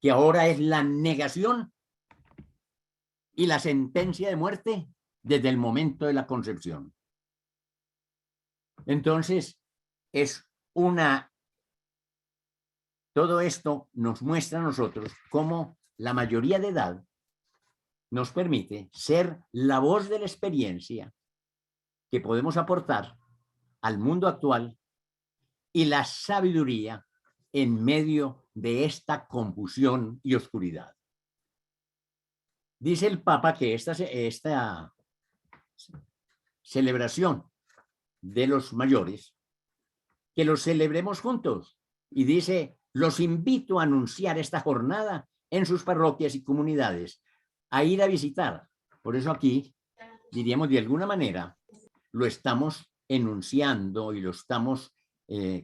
que ahora es la negación y la sentencia de muerte desde el momento de la concepción. Entonces, todo esto nos muestra a nosotros cómo la mayoría de edad nos permite ser la voz de la experiencia que podemos aportar al mundo actual y la sabiduría en medio de esta confusión y oscuridad. Dice el Papa que esta celebración de los mayores, que los celebremos juntos. Y dice, los invito a anunciar esta jornada en sus parroquias y comunidades, a ir a visitar. Por eso aquí, diríamos de alguna manera, lo estamos enunciando y lo estamos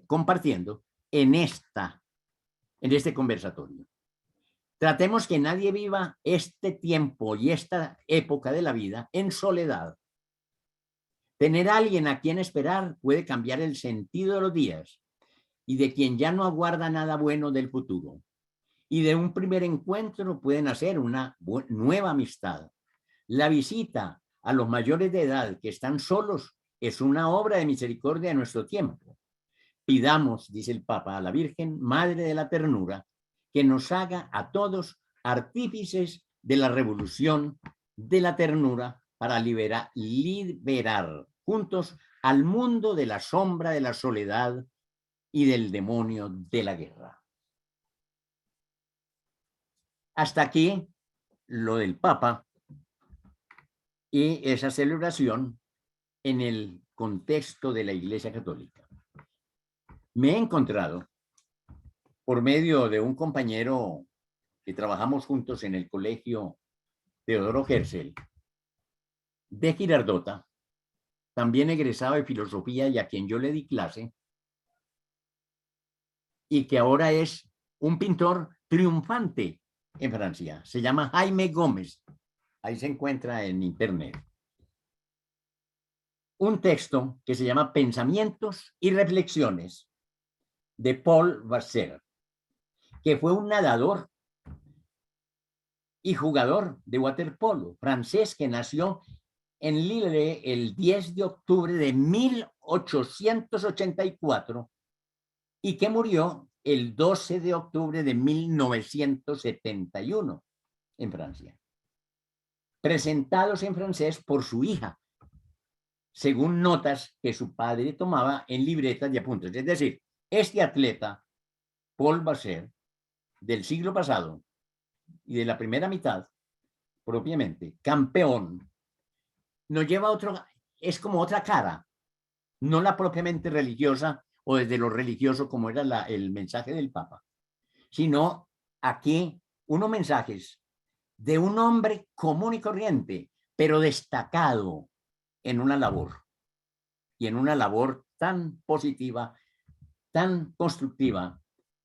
compartiendo en este conversatorio. Tratemos que nadie viva este tiempo y esta época de la vida en soledad. Tener a alguien a quien esperar puede cambiar el sentido de los días y de quien ya no aguarda nada bueno del futuro. Y de un primer encuentro pueden hacer una nueva amistad. La visita a los mayores de edad que están solos es una obra de misericordia de nuestro tiempo. Pidamos, dice el Papa, a la Virgen, Madre de la Ternura, que nos haga a todos artífices de la revolución de la ternura para liberar juntos al mundo de la sombra de la soledad y del demonio de la guerra. Hasta aquí lo del Papa y esa celebración en el contexto de la Iglesia Católica. Me he encontrado por medio de un compañero que trabajamos juntos en el colegio Teodoro Herzl de Girardota, también egresado de filosofía y a quien yo le di clase, y que ahora es un pintor triunfante en Francia. Se llama Jaime Gómez. Ahí se encuentra en internet. Un texto que se llama Pensamientos y Reflexiones de Paul Vasser, que fue un nadador y jugador de waterpolo francés que nació en Lille el 10 de octubre de 1884 y que murió el 12 de octubre de 1971 en Francia. Presentados en francés por su hija, según notas que su padre tomaba en libretas y apuntes. Es decir, este atleta, Paul Vasser, del siglo pasado y de la primera mitad, propiamente, campeón, nos lleva a es como otra cara, no la propiamente religiosa o desde lo religioso como era el mensaje del Papa, sino aquí unos mensajes de un hombre común y corriente, pero destacado en una labor, y en una labor tan positiva, tan constructiva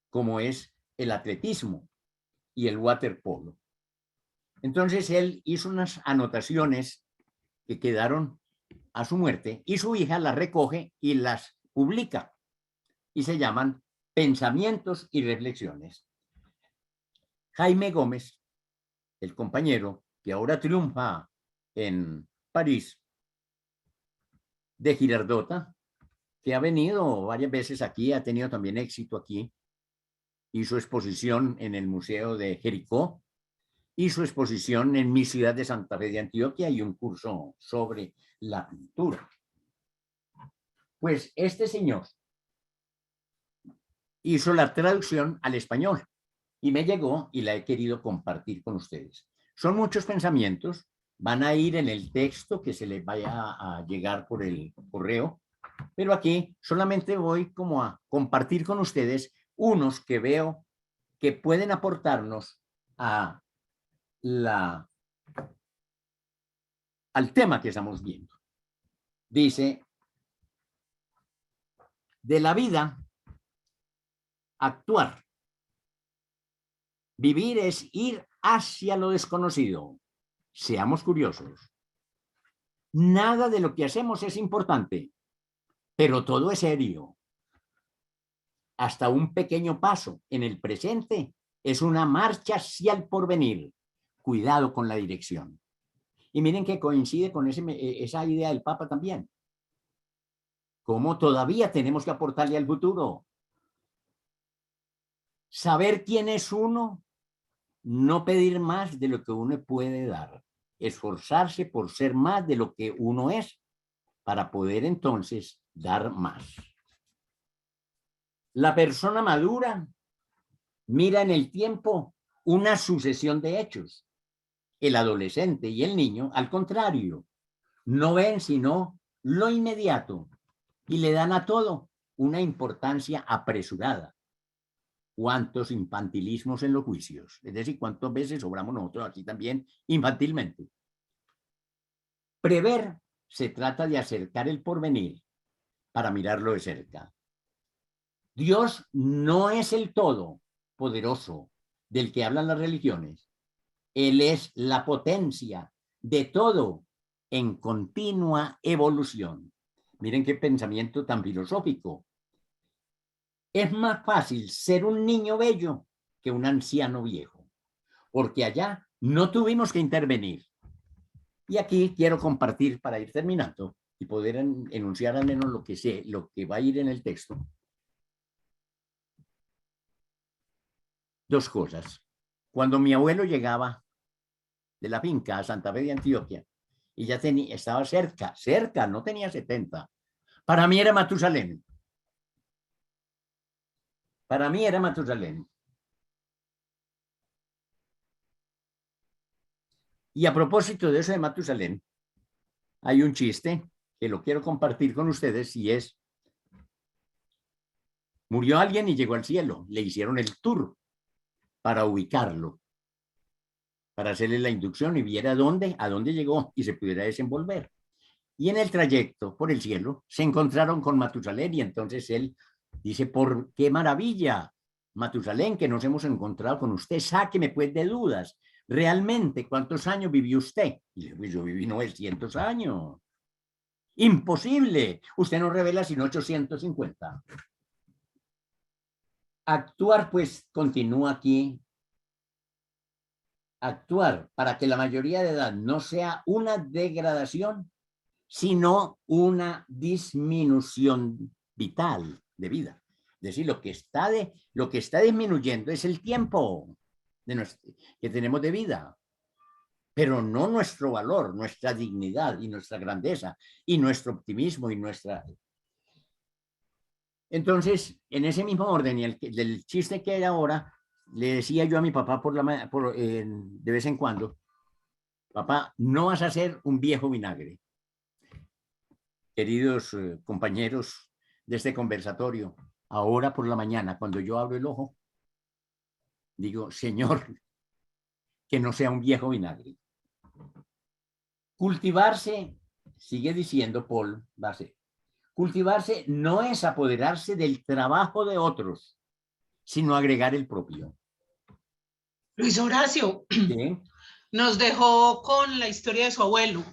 como es el atletismo y el waterpolo. Entonces él hizo unas anotaciones que quedaron a su muerte y su hija las recoge y las publica. y se llaman Pensamientos y Reflexiones. Jaime Gómez, el compañero que ahora triunfa en París, de Girardota, que ha venido varias veces aquí, ha tenido también éxito aquí, hizo exposición en el Museo de Jericó, hizo exposición en mi ciudad de Santa Fe de Antioquia y un curso sobre la pintura. Pues este señor hizo la traducción al español y me llegó y la he querido compartir con ustedes. Son muchos pensamientos, van a ir en el texto que se les vaya a llegar por el correo, pero aquí solamente voy como a compartir con ustedes unos que veo que pueden aportarnos al tema que estamos viendo. Dice, de la vida, actuar. Vivir es ir hacia lo desconocido. Seamos curiosos. Nada de lo que hacemos es importante, pero todo es serio. Hasta un pequeño paso en el presente es una marcha hacia el porvenir. Cuidado con la dirección. Y miren que coincide con esa idea del Papa también. Cómo todavía tenemos que aportarle al futuro. Saber quién es uno, no pedir más de lo que uno puede dar. Esforzarse por ser más de lo que uno es para poder entonces dar más. La persona madura mira en el tiempo una sucesión de hechos. El adolescente y el niño, al contrario, no ven sino lo inmediato y le dan a todo una importancia apresurada. ¿Cuántos infantilismos en los juicios? Es decir, ¿cuántas veces obramos nosotros aquí también infantilmente? Prever se trata de acercar el porvenir para mirarlo de cerca. Dios no es el todo poderoso del que hablan las religiones. Él es la potencia de todo en continua evolución. Miren qué pensamiento tan filosófico. Es más fácil ser un niño bello que un anciano viejo, porque allá no tuvimos que intervenir. Y aquí quiero compartir para ir terminando y poder enunciar al menos lo que sé, lo que va a ir en el texto. Dos cosas. Cuando mi abuelo llegaba de la finca a Santa Fe de Antioquia y ya estaba cerca, no tenía 70. Para mí era Matusalén. Para mí era Matusalén. Y a propósito de eso de Matusalén, hay un chiste que lo quiero compartir con ustedes y es, murió alguien y llegó al cielo, le hicieron el tour para ubicarlo, para hacerle la inducción y viera a dónde llegó y se pudiera desenvolver. Y en el trayecto por el cielo se encontraron con Matusalén y entonces él dice, por qué maravilla, Matusalén, que nos hemos encontrado con usted, sáqueme pues de dudas. Realmente, ¿cuántos años vivió usted? Y le digo, pues yo viví 900 años. Imposible. Usted no revela sino 850. Actuar, pues, continúa aquí. Actuar para que la mayoría de edad no sea una degradación, sino una disminución vital de vida. Es decir, lo que está disminuyendo es el tiempo que tenemos de vida, pero no nuestro valor, nuestra dignidad y nuestra grandeza y nuestro optimismo y nuestra... Entonces, en ese mismo orden y del chiste que hay ahora, le decía yo a mi papá de vez en cuando, papá, no vas a ser un viejo vinagre. Queridos compañeros de este conversatorio, ahora por la mañana, cuando yo abro el ojo, digo, Señor, que no sea un viejo vinagre. Cultivarse, sigue diciendo Paul Basset, cultivarse no es apoderarse del trabajo de otros, sino agregar el propio. Luis Horacio, ¿Sí? nos dejó con la historia de su abuelo.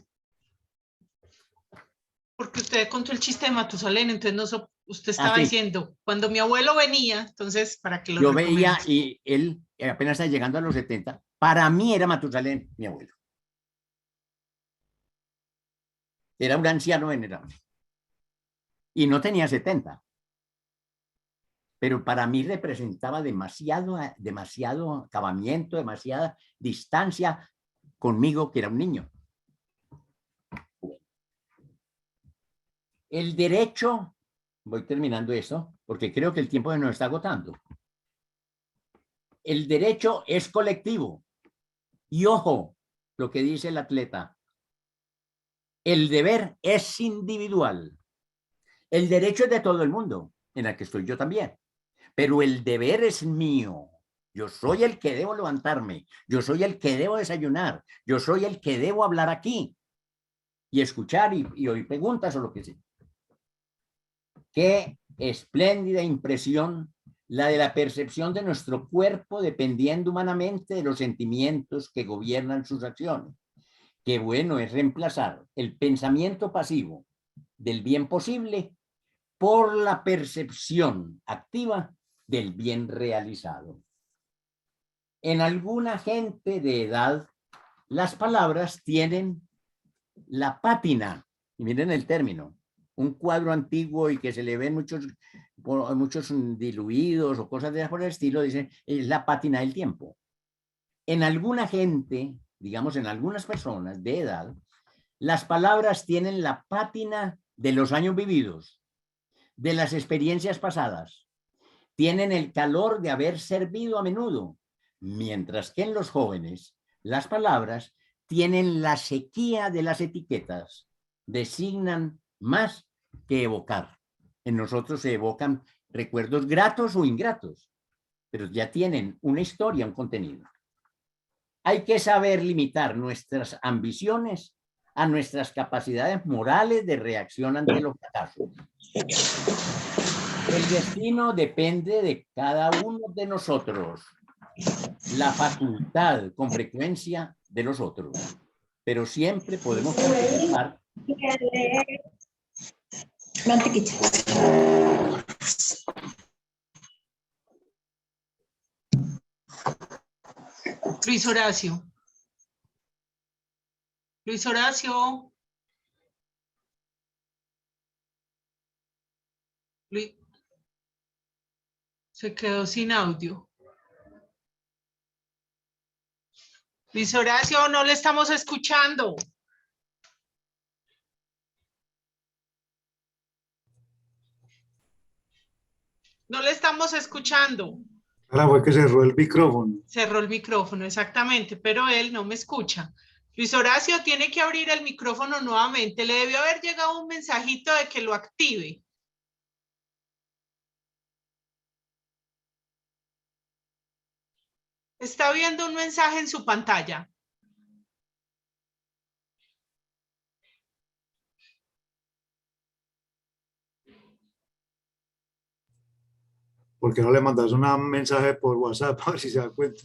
Porque usted contó el chiste de Matusalén, entonces Usted Ah, estaba sí, diciendo, cuando mi abuelo venía, entonces, para que lo yo veía recomiende. y él apenas está llegando a los 70. Para mí era Matusalén, mi abuelo. Era un anciano venerable y no tenía 70, pero para mí representaba demasiado acabamiento, demasiada distancia conmigo, que era un niño. El derecho, voy terminando esto, porque creo que el tiempo se nos está agotando. El derecho es colectivo. Y ojo, lo que dice el atleta, el deber es individual. El derecho es de todo el mundo, en el que estoy yo también, pero el deber es mío. Yo soy el que debo levantarme, yo soy el que debo desayunar, yo soy el que debo hablar aquí y escuchar y oír preguntas o lo que sea. Qué espléndida impresión la de la percepción de nuestro cuerpo dependiendo humanamente de los sentimientos que gobiernan sus acciones. Qué bueno es reemplazar el pensamiento pasivo del bien posible por la percepción activa del bien realizado. En alguna gente de edad, las palabras tienen la pátina, y miren el término, un cuadro antiguo y que se le ven muchos diluidos o cosas de ese por el estilo, dicen, es la pátina del tiempo. En alguna gente, digamos en algunas personas de edad, las palabras tienen la pátina de los años vividos, de las experiencias pasadas, tienen el calor de haber servido a menudo, mientras que en los jóvenes las palabras tienen la sequía de las etiquetas, designan más que evocar. En nosotros se evocan recuerdos gratos o ingratos, pero ya tienen una historia, un contenido. Hay que saber limitar nuestras ambiciones a nuestras capacidades morales de reacción ante los fracasos. El destino depende de cada uno de nosotros, la facultad con frecuencia de los otros, pero siempre podemos participar. Luis Horacio. Luis Horacio. Luis, se quedó sin audio. Luis Horacio, no le estamos escuchando. No le estamos escuchando. Ahora fue que cerró el micrófono. Cerró el micrófono, exactamente, pero él no me escucha. Luis Horacio tiene que abrir el micrófono nuevamente. Le debió haber llegado un mensajito de que lo active. Está viendo un mensaje en su pantalla. ¿Por qué no le mandas un mensaje por WhatsApp a ver si se da cuenta?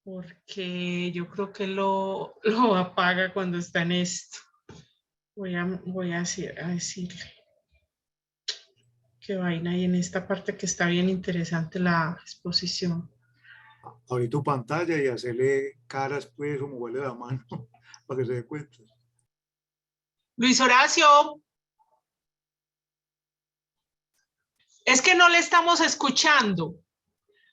Porque yo creo que lo apaga cuando está en esto. Voy a decirle. Qué vaina, y en esta parte que está bien interesante la exposición. Abrir tu pantalla y hacerle caras, pues, como huele la mano, para que se dé cuenta. Luis Horacio, es que no le estamos escuchando.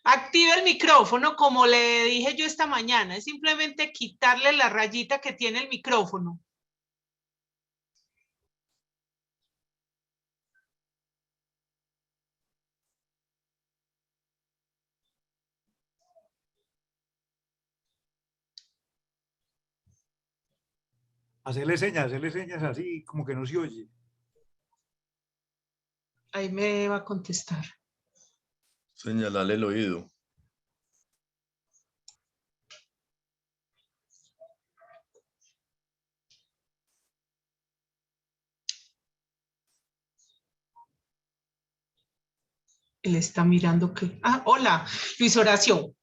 Active el micrófono como le dije yo esta mañana. Es simplemente quitarle la rayita que tiene el micrófono. Hacerle señas así, como que no se oye. Ahí me va a contestar. Señalarle el oído. Él está mirando que... Ah, hola, Luis Horacio.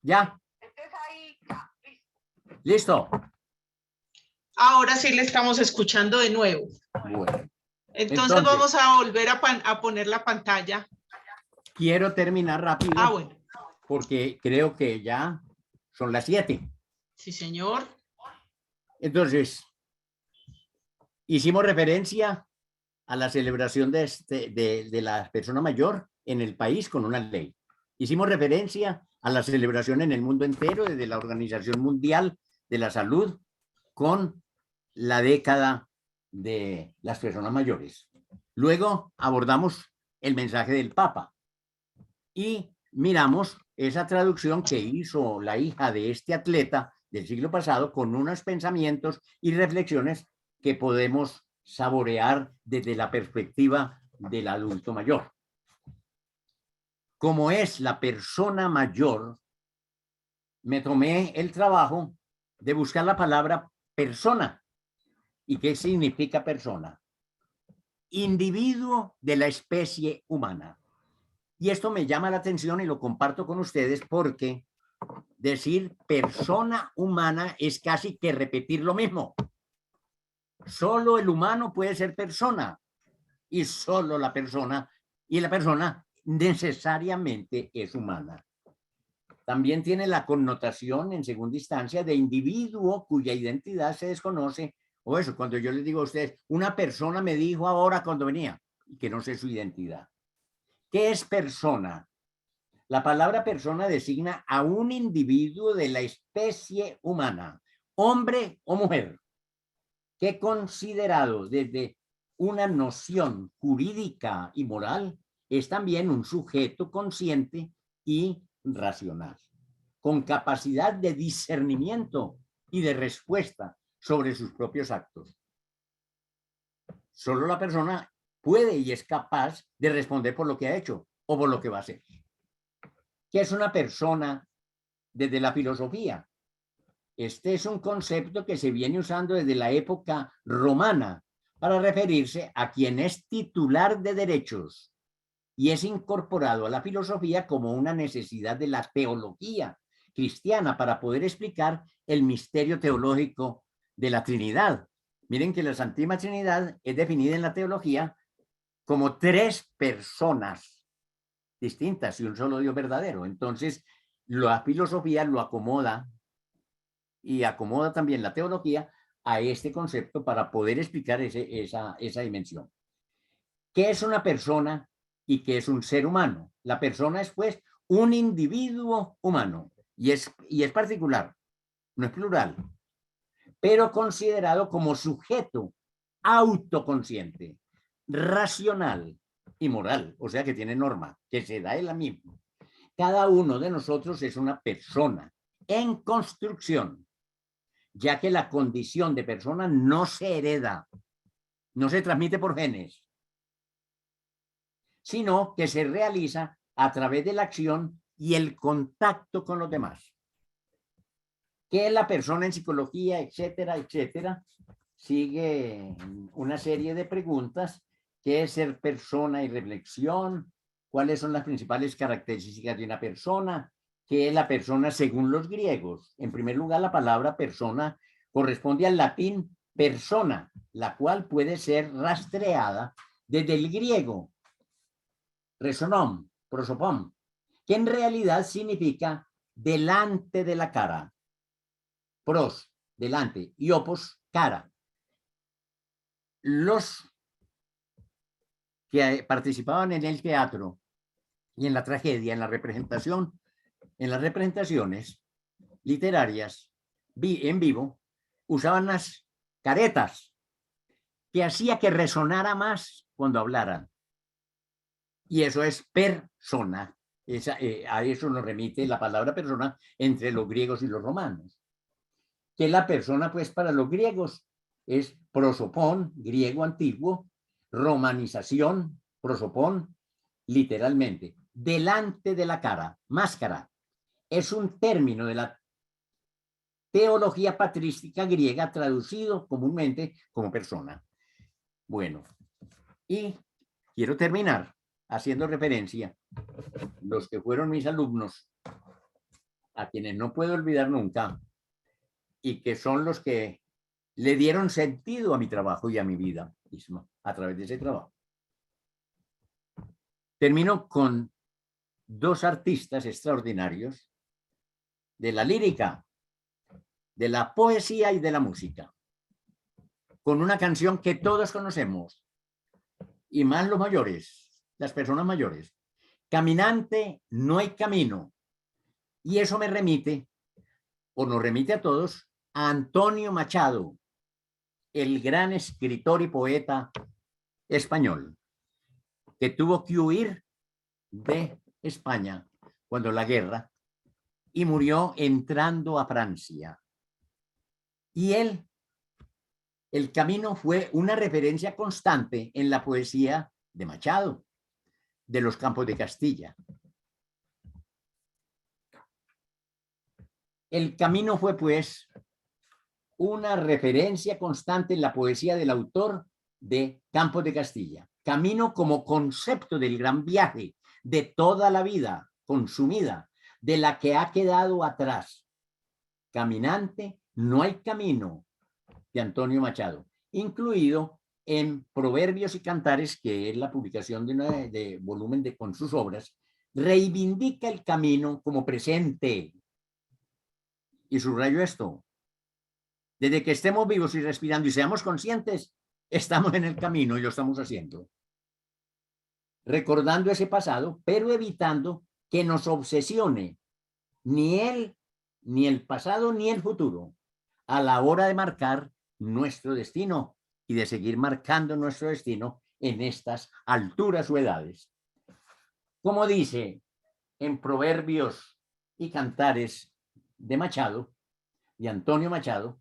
¿Ya? ¿Listo? Ahora sí le estamos escuchando de nuevo. Bueno, Entonces vamos a volver a poner la pantalla. quiero terminar rápido. Ah, bueno. Porque creo que ya son las 7. Sí, señor. Entonces, hicimos referencia a la celebración de la persona mayor en el país con una ley. Hicimos referencia a la celebración en el mundo entero desde la Organización Mundial de la Salud con la década de las personas mayores. Luego abordamos el mensaje del Papa y miramos esa traducción que hizo la hija de este atleta del siglo pasado con unos pensamientos y reflexiones que podemos saborear desde la perspectiva del adulto mayor. Como es la persona mayor, me tomé el trabajo de buscar la palabra persona. ¿Y qué significa persona? Individuo de la especie humana. Y esto me llama la atención y lo comparto con ustedes porque decir persona humana es casi que repetir lo mismo. Solo el humano puede ser persona y solo la persona, y la persona necesariamente es humana. También tiene la connotación en segunda instancia de individuo cuya identidad se desconoce, o eso, cuando yo les digo a ustedes, una persona me dijo ahora cuando venía, que no sé su identidad. ¿Qué es persona? La palabra persona designa a un individuo de la especie humana, hombre o mujer, que considerado desde una noción jurídica y moral es también un sujeto consciente y racional, con capacidad de discernimiento y de respuesta sobre sus propios actos. Solo la persona puede y es capaz de responder por lo que ha hecho o por lo que va a hacer. ¿Qué es una persona desde la filosofía? Este es un concepto que se viene usando desde la época romana para referirse a quien es titular de derechos y es incorporado a la filosofía como una necesidad de la teología cristiana para poder explicar el misterio teológico de la Trinidad. Miren que la Santísima Trinidad es definida en la teología como 3 personas distintas y un solo Dios verdadero. Entonces, la filosofía lo acomoda y acomoda también la teología a este concepto para poder explicar esa dimensión. ¿Qué es una persona y qué es un ser humano? La persona es, pues, un individuo humano y es particular, no es plural, pero considerado como sujeto autoconsciente, racional y moral, o sea que tiene norma, que se da él mismo. Cada uno de nosotros es una persona en construcción, ya que la condición de persona no se hereda, no se transmite por genes, sino que se realiza a través de la acción y el contacto con los demás. ¿Qué es la persona en psicología, etcétera, etcétera? Sigue una serie de preguntas. ¿Qué es ser persona y reflexión? ¿Cuáles son las principales características de una persona? ¿Qué es la persona según los griegos? En primer lugar, la palabra persona corresponde al latín persona, la cual puede ser rastreada desde el griego resonom, prosopon, que en realidad significa delante de la cara. Pros, delante, y opos, cara. Los que participaban en el teatro y en la tragedia, en la representación, en las representaciones literarias en vivo, usaban las caretas que hacía que resonara más cuando hablaran. Y eso es persona. A eso nos remite la palabra persona entre los griegos y los romanos. Que la persona, pues, para los griegos es prosopón, griego antiguo, romanización, prosopón, literalmente, delante de la cara, máscara. Es un término de la teología patrística griega traducido comúnmente como persona. Bueno, y quiero terminar haciendo referencia, los que fueron mis alumnos, a quienes no puedo olvidar nunca y que son los que le dieron sentido a mi trabajo y a mi vida misma a través de ese trabajo. Termino con dos artistas extraordinarios de la lírica, de la poesía y de la música, con una canción que todos conocemos, y más los mayores, las personas mayores. Caminante, no hay camino. Y eso me remite, o nos remite a todos, a Antonio Machado, el gran escritor y poeta español, que tuvo que huir de España cuando la guerra y murió entrando a Francia. Y él, el camino fue una referencia constante en la poesía de Machado, de los Campos de Castilla. El camino fue, pues, una referencia constante en la poesía del autor de Campos de Castilla. Camino como concepto del gran viaje de toda la vida consumida, de la que ha quedado atrás. Caminante, no hay camino, de Antonio Machado, incluido en Proverbios y Cantares, que es la publicación de volumen con sus obras, reivindica el camino como presente. Y subrayo esto: desde que estemos vivos y respirando y seamos conscientes, estamos en el camino y lo estamos haciendo. Recordando ese pasado, pero evitando que nos obsesione ni él, ni el pasado, ni el futuro, a la hora de marcar nuestro destino y de seguir marcando nuestro destino en estas alturas o edades. Como dice en Proverbios y Cantares de Machado, de Antonio Machado,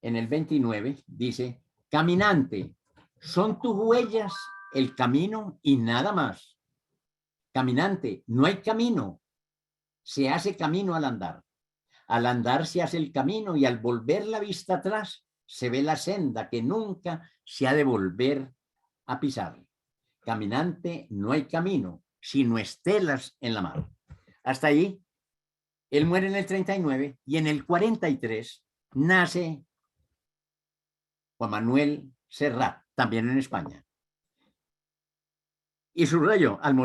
en el 29, dice: caminante, son tus huellas el camino y nada más. Caminante, no hay camino, se hace camino al andar. Al andar se hace el camino y al volver la vista atrás se ve la senda que nunca se ha de volver a pisar. Caminante, no hay camino, sino estelas en la mar. Hasta ahí, él muere en el 39 y en el 43 nace Juan Manuel Serrat, también en España. Y subrayo, al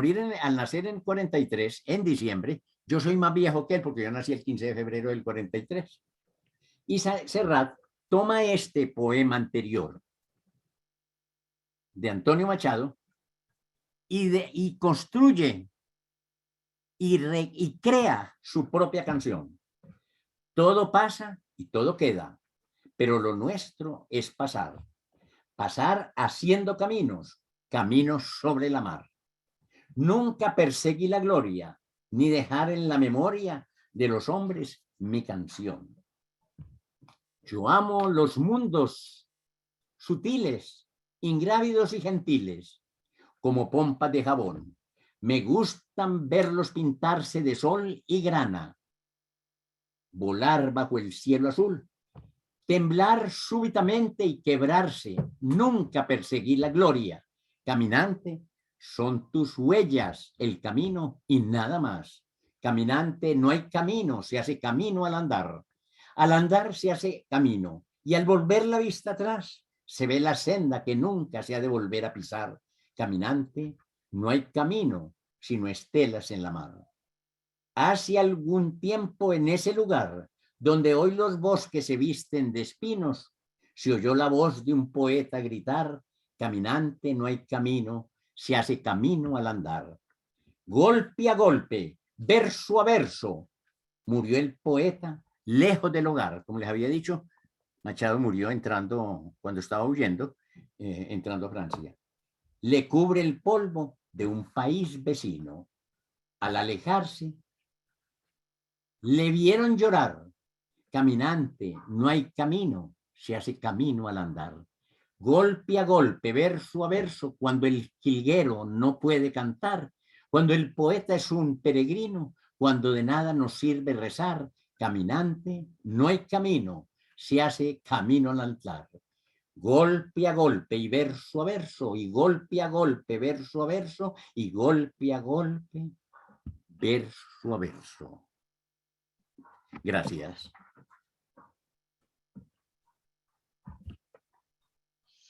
nacer en 43, en diciembre, yo soy más viejo que él porque yo nací el 15 de febrero del 43. Y Serrat toma este poema anterior de Antonio Machado y construye y crea su propia canción. Todo pasa y todo queda, pero lo nuestro es pasar. Pasar haciendo caminos, caminos sobre la mar. Nunca perseguí la gloria, ni dejar en la memoria de los hombres mi canción. Yo amo los mundos sutiles, ingrávidos y gentiles, como pompas de jabón. Me gustan verlos pintarse de sol y grana, volar bajo el cielo azul, temblar súbitamente y quebrarse. Nunca perseguí la gloria. Caminante, son tus huellas el camino y nada más. Caminante, no hay camino, se hace camino al andar. Al andar se hace camino y al volver la vista atrás se ve la senda que nunca se ha de volver a pisar. Caminante, no hay camino, sino estelas en la mar. Hace algún tiempo en ese lugar donde hoy los bosques se visten de espinos, se oyó la voz de un poeta gritar: caminante, no hay camino, se hace camino al andar. Golpe a golpe, verso a verso, murió el poeta lejos del hogar. Como les había dicho, Machado murió cuando estaba huyendo, entrando a Francia. Le cubre el polvo de un país vecino. Al alejarse, le vieron llorar. Caminante, no hay camino, se hace camino al andar. Golpe a golpe, verso a verso, cuando el jilguero no puede cantar, cuando el poeta es un peregrino, cuando de nada nos sirve rezar. Caminante, no hay camino, se hace camino al altar. Golpe a golpe y verso a verso, y golpe a golpe, verso a verso, y golpe a golpe, verso a verso. Gracias.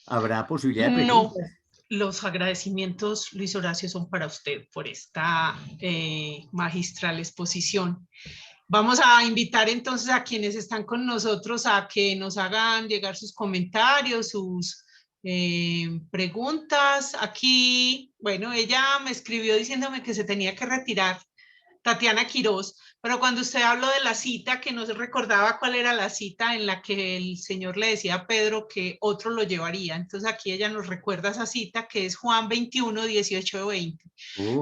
¿Habrá posibilidad de No, preguntas? los agradecimientos, Luis Horacio, son para usted por esta magistral exposición. Vamos a invitar entonces a quienes están con nosotros a que nos hagan llegar sus comentarios, sus preguntas. Aquí, bueno, ella me escribió diciéndome que se tenía que retirar, Tatiana Quiroz, pero cuando usted habló de la cita, que no se recordaba cuál era la cita en la que el Señor le decía a Pedro que otro lo llevaría. Entonces aquí ella nos recuerda esa cita, que es Juan 21, 18-20.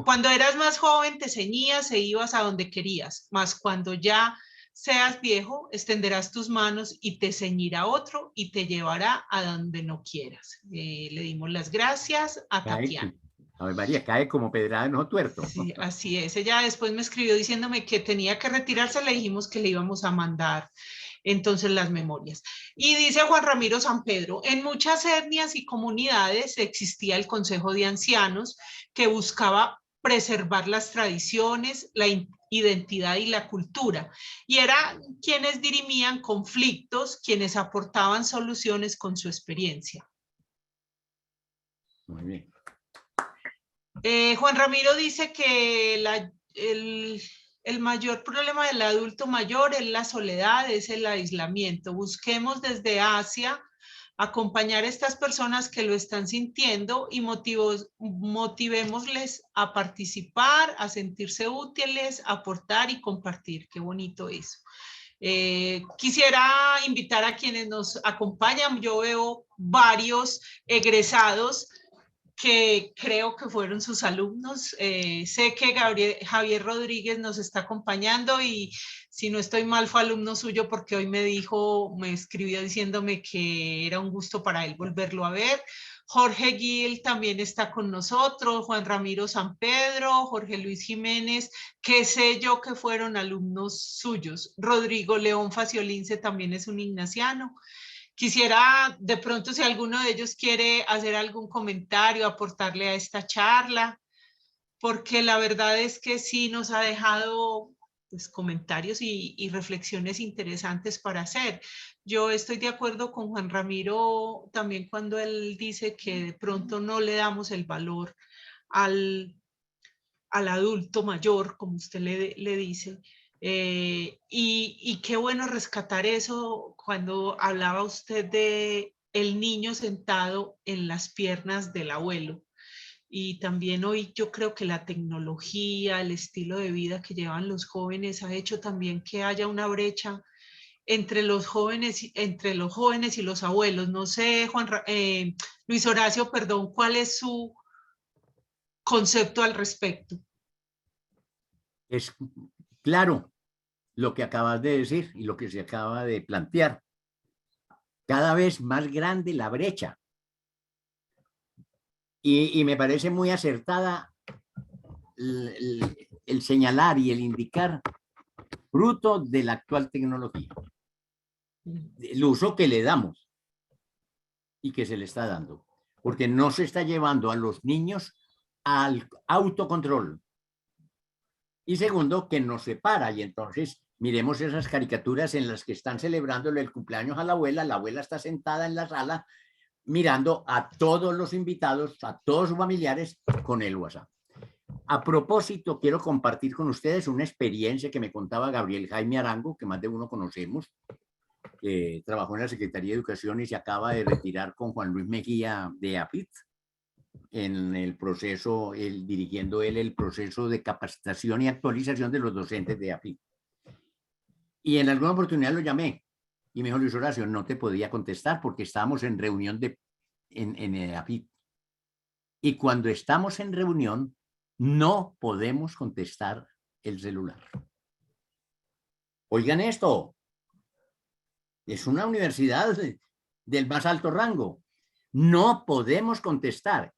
Cuando eras más joven te ceñías e ibas a donde querías, mas cuando ya seas viejo, extenderás tus manos y te ceñirá otro y te llevará a donde no quieras. Le dimos las gracias a Tatiana. A ver, María, cae como pedrada en ojo tuerto. Sí, así es. Ella después me escribió diciéndome que tenía que retirarse, le dijimos que le íbamos a mandar entonces las memorias. Y dice Juan Ramiro San Pedro, en muchas etnias y comunidades existía el Consejo de Ancianos que buscaba preservar las tradiciones, la identidad y la cultura. Y eran quienes dirimían conflictos, quienes aportaban soluciones con su experiencia. Muy bien. Juan Ramiro dice que el mayor problema del adulto mayor es la soledad, es el aislamiento. Busquemos desde Asia acompañar a estas personas que lo están sintiendo y motivémosles a participar, a sentirse útiles, a aportar y compartir. Qué bonito eso. Quisiera invitar a quienes nos acompañan. Yo veo varios egresados que creo que fueron sus alumnos. Sé que Javier Rodríguez nos está acompañando y si no estoy mal fue alumno suyo porque hoy me escribió diciéndome que era un gusto para él volverlo a ver. Jorge Gil también está con nosotros, Juan Ramiro San Pedro, Jorge Luis Jiménez, que sé yo que fueron alumnos suyos. Rodrigo León Faciolince también es un ignaciano. Quisiera de pronto si alguno de ellos quiere hacer algún comentario, aportarle a esta charla, porque la verdad es que sí nos ha dejado pues, comentarios y reflexiones interesantes para hacer. Yo estoy de acuerdo con Juan Ramiro también cuando él dice que de pronto no le damos el valor al adulto mayor, como usted le dice. Y qué bueno rescatar eso cuando hablaba usted de el niño sentado en las piernas del abuelo. Y también hoy yo creo que la tecnología, el estilo de vida que llevan los jóvenes ha hecho también que haya una brecha entre los jóvenes y los abuelos. No sé, Luis Horacio, perdón, ¿cuál es su concepto al respecto? Es claro lo que acabas de decir y lo que se acaba de plantear. Cada vez más grande la brecha. Y me parece muy acertada el señalar y el indicar fruto de la actual tecnología. El uso que le damos y que se le está dando. Porque no se está llevando a los niños al autocontrol. Y segundo, que nos separa. Y entonces miremos esas caricaturas en las que están celebrándole el cumpleaños a la abuela está sentada en la sala mirando a todos los invitados, a todos sus familiares con el WhatsApp. A propósito, quiero compartir con ustedes una experiencia que me contaba Gabriel Jaime Arango, que más de uno conocemos, que trabajó en la Secretaría de Educación y se acaba de retirar con Juan Luis Mejía de APIT, en el proceso, dirigiendo él el proceso de capacitación y actualización de los docentes de APIT. Y en alguna oportunidad lo llamé y me dijo, Luis Horacio, no te podía contestar porque estábamos en reunión en APIT. Y cuando estamos en reunión, no podemos contestar el celular. Oigan esto, es una universidad del más alto rango. No podemos contestar.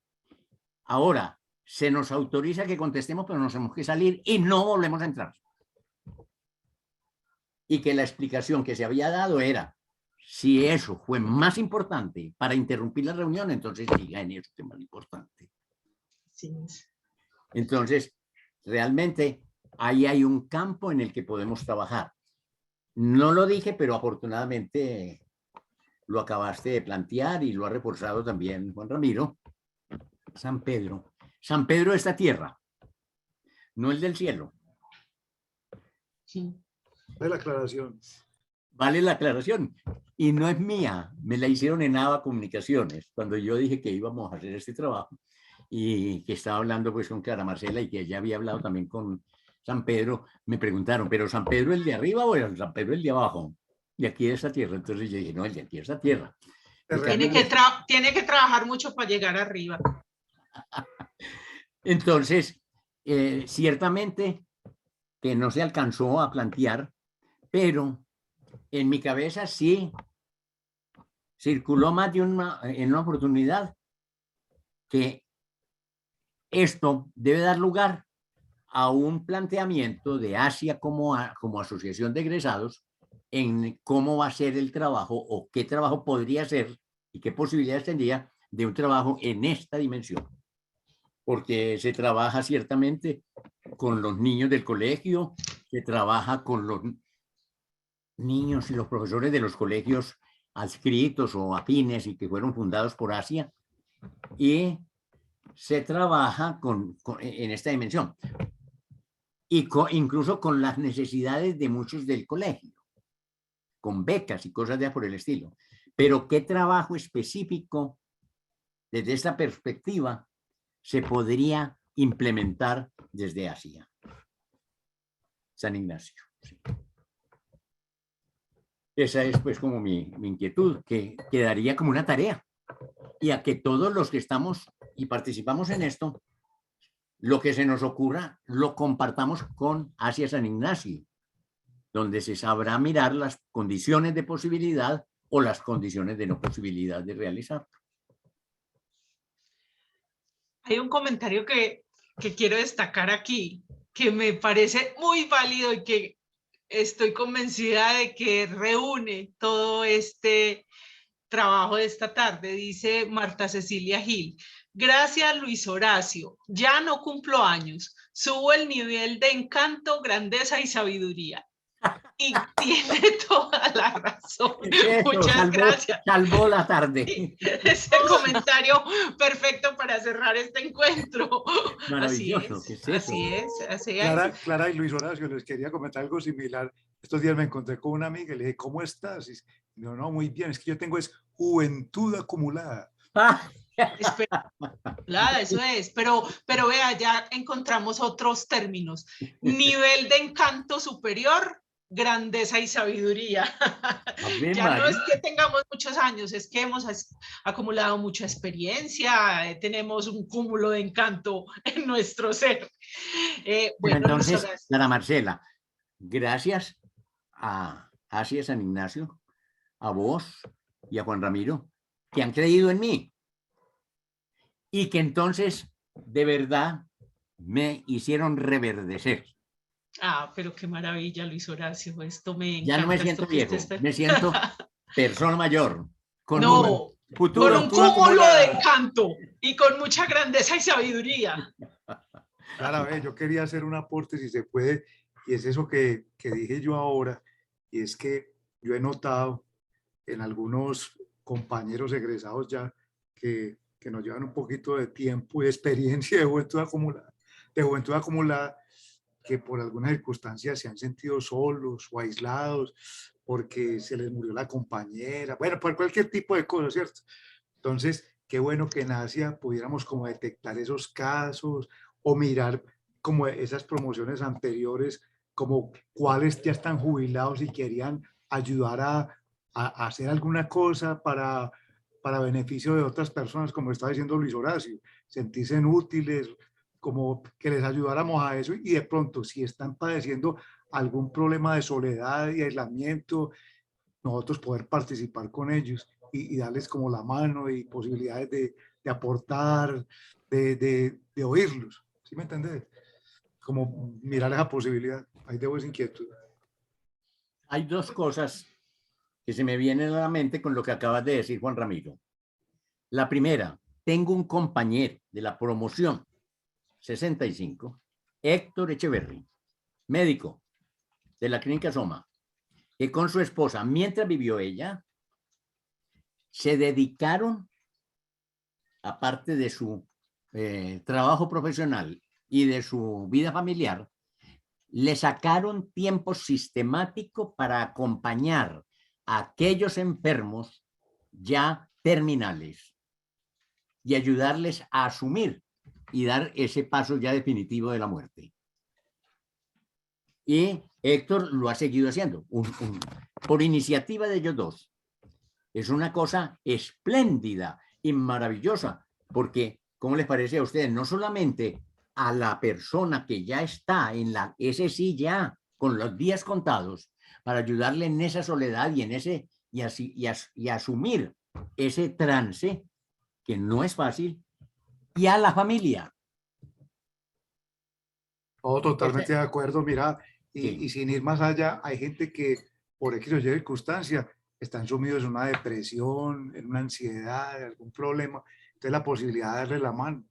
Ahora, se nos autoriza que contestemos, pero nos tenemos que salir y no volvemos a entrar. Y que la explicación que se había dado era, si eso fue más importante para interrumpir la reunión, entonces diga en eso que es más importante. Sí. Entonces, realmente ahí hay un campo en el que podemos trabajar. No lo dije, pero afortunadamente lo acabaste de plantear y lo ha reforzado también Juan Ramiro. San Pedro. San Pedro de esta tierra, no el del cielo. Sí. Es la aclaración. Vale la aclaración. Y no es mía, me la hicieron en ABA Comunicaciones, cuando yo dije que íbamos a hacer este trabajo y que estaba hablando pues con Clara Marcela y que ya había hablado también con San Pedro, me preguntaron, ¿pero San Pedro el de arriba o el San Pedro el de abajo? De aquí de esta tierra. Entonces yo dije, no, el de aquí de esta tierra. Tiene que trabajar mucho para llegar arriba. Entonces, ciertamente que no se alcanzó a plantear, pero en mi cabeza sí circuló más de en una oportunidad que esto debe dar lugar a un planteamiento de Asia como asociación de egresados en cómo va a ser el trabajo o qué trabajo podría ser y qué posibilidades tendría de un trabajo en esta dimensión. Porque se trabaja ciertamente con los niños del colegio, se trabaja con los niños y los profesores de los colegios adscritos o afines y que fueron fundados por Asia, y se trabaja en esta dimensión y incluso con las necesidades de muchos del colegio, con becas y cosas de por el estilo. Pero ¿qué trabajo específico desde esta perspectiva se podría implementar desde Asia? San Ignacio. Sí. Esa es pues como mi inquietud, que quedaría como una tarea. Y a que todos los que estamos y participamos en esto, lo que se nos ocurra, lo compartamos con Asia San Ignacio, donde se sabrá mirar las condiciones de posibilidad o las condiciones de no posibilidad de realizar. Hay un comentario que quiero destacar aquí, que me parece muy válido y que estoy convencida de que reúne todo este trabajo de esta tarde. Dice Marta Cecilia Gil: gracias, Luis Horacio, ya no cumplo años, subo el nivel de encanto, grandeza y sabiduría. Y tiene toda la razón. Muchas gracias. Salvó la tarde. Sí, ese comentario perfecto para cerrar este encuentro. Maravilloso. Así es, ¿Qué es eso? así es. Clara y Luis Horacio, les quería comentar algo similar. Estos días me encontré con una amiga y le dije, ¿cómo estás? Y no, no, muy bien, es que yo tengo juventud acumulada. Eso es, pero vea, ya encontramos otros términos. Nivel de encanto superior, grandeza y sabiduría. Ya no es que tengamos muchos años, es que hemos acumulado mucha experiencia, tenemos un cúmulo de encanto en nuestro ser. Bueno, entonces, Clara Marcela, gracias a Asia San Ignacio, a vos y a Juan Ramiro, que han creído en mí y que entonces de verdad me hicieron reverdecer. Ah, pero qué maravilla, Luis Horacio, esto me encanta. Ya no me siento viejo, me siento persona mayor, con un futuro, con un cúmulo de encanto y con mucha grandeza y sabiduría. Clara, yo quería hacer un aporte, si se puede, y es eso que dije yo ahora, y es que yo he notado en algunos compañeros egresados ya que nos llevan un poquito de tiempo y experiencia de juventud acumulada, que por algunas circunstancias se han sentido solos o aislados porque se les murió la compañera, bueno, por cualquier tipo de cosas, ¿cierto? Entonces, qué bueno que en Asia pudiéramos como detectar esos casos o mirar como esas promociones anteriores, como cuáles ya están jubilados y querían ayudar a hacer alguna cosa para beneficio de otras personas, como está diciendo Luis Horacio, sentirse útiles, como que les ayudáramos a eso, y de pronto si están padeciendo algún problema de soledad y aislamiento, nosotros poder participar con ellos y darles como la mano y posibilidades de aportar, de oírlos, ¿sí me entendés? Como mirar esa posibilidad. Ahí debo esa inquietud. Hay dos cosas que se me vienen a la mente con lo que acabas de decir, Juan Ramiro. La primera, tengo un compañero de la promoción 65, Héctor Echeverry, médico de la Clínica Soma, que con su esposa, mientras vivió ella, se dedicaron, aparte de su trabajo profesional y de su vida familiar, le sacaron tiempo sistemático para acompañar a aquellos enfermos ya terminales y ayudarles a asumir y dar ese paso ya definitivo de la muerte. Y Héctor lo ha seguido haciendo, por iniciativa de ellos dos. Es una cosa espléndida y maravillosa, porque, ¿cómo les parece a ustedes? No solamente a la persona que ya está ese sí ya, con los días contados, para ayudarle en esa soledad y en ese, y asumir ese trance, que no es fácil, y a la familia. Oh, totalmente de acuerdo, mira, Sí. y sin ir más allá, hay gente que por X o Y circunstancia están sumidos en una depresión, en una ansiedad, algún problema, entonces la posibilidad de darle la mano.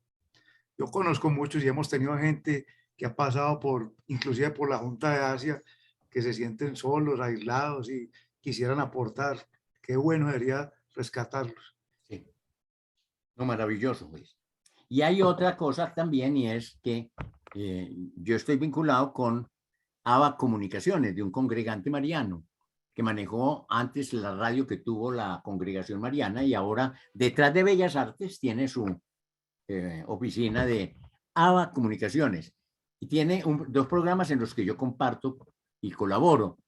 Yo conozco muchos y hemos tenido gente que ha pasado por, inclusive por la Junta de Asia, que se sienten solos, aislados y quisieran aportar. Qué bueno sería rescatarlos. Sí. No, maravilloso, pues. Y hay otra cosa también, y es que yo estoy vinculado con ABA Comunicaciones, de un congregante mariano, que manejó antes la radio que tuvo la congregación mariana, y ahora detrás de Bellas Artes tiene su oficina de ABA Comunicaciones. Y tiene dos programas en los que yo comparto y colaboro.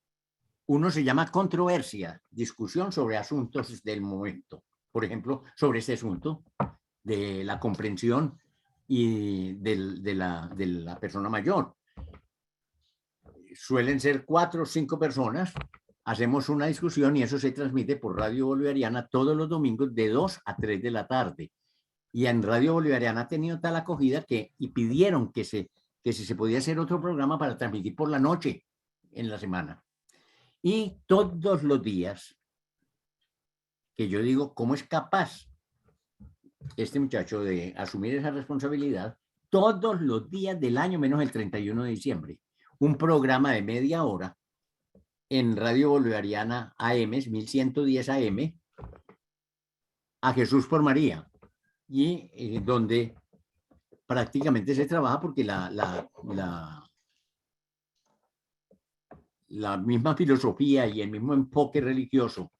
Uno se llama Controversia, discusión sobre asuntos del momento. Por ejemplo, sobre este asunto de la comprensión y de la persona mayor. Suelen ser 4 o 5 personas, hacemos una discusión y eso se transmite por Radio Bolivariana todos los domingos de 2 a 3 de la tarde. Y en Radio Bolivariana ha tenido tal acogida y pidieron que si se podía hacer otro programa para transmitir por la noche en la semana. Y todos los días, que yo digo, ¿cómo es capaz este muchacho de asumir esa responsabilidad? Todos los días del año, menos el 31 de diciembre, un programa de media hora en Radio Bolivariana AM, 1110 AM, a Jesús por María, y donde prácticamente se trabaja porque la misma filosofía y el mismo enfoque religioso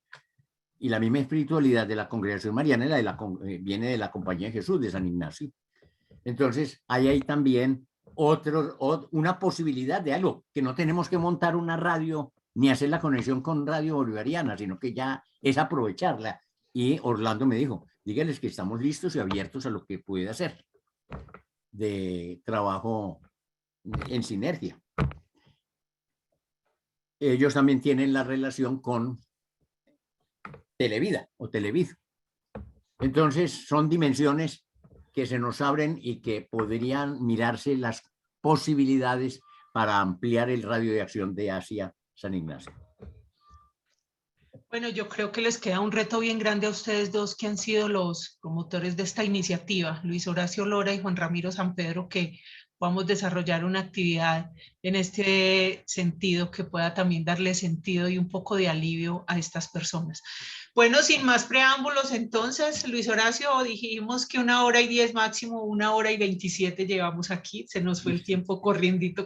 y la misma espiritualidad de la congregación mariana viene de la Compañía de Jesús de San Ignacio. Entonces, hay ahí también una posibilidad de algo, que no tenemos que montar una radio ni hacer la conexión con Radio Bolivariana, sino que ya es aprovecharla. Y Orlando me dijo, dígales que estamos listos y abiertos a lo que puede hacer de trabajo en sinergia. Ellos también tienen la relación con Televida o Televid. Entonces, son dimensiones que se nos abren y que podrían mirarse las posibilidades para ampliar el radio de acción de Asia San Ignacio. Bueno, yo creo que les queda un reto bien grande a ustedes dos que han sido los promotores de esta iniciativa, Luis Horacio Lora y Juan Ramiro Sampedro, que podamos desarrollar una actividad en este sentido que pueda también darle sentido y un poco de alivio a estas personas. Bueno, sin más preámbulos, entonces, Luis Horacio, dijimos que 1 hora y 10 máximo, 1 hora y 27 llevamos aquí, se nos fue el tiempo corriendito.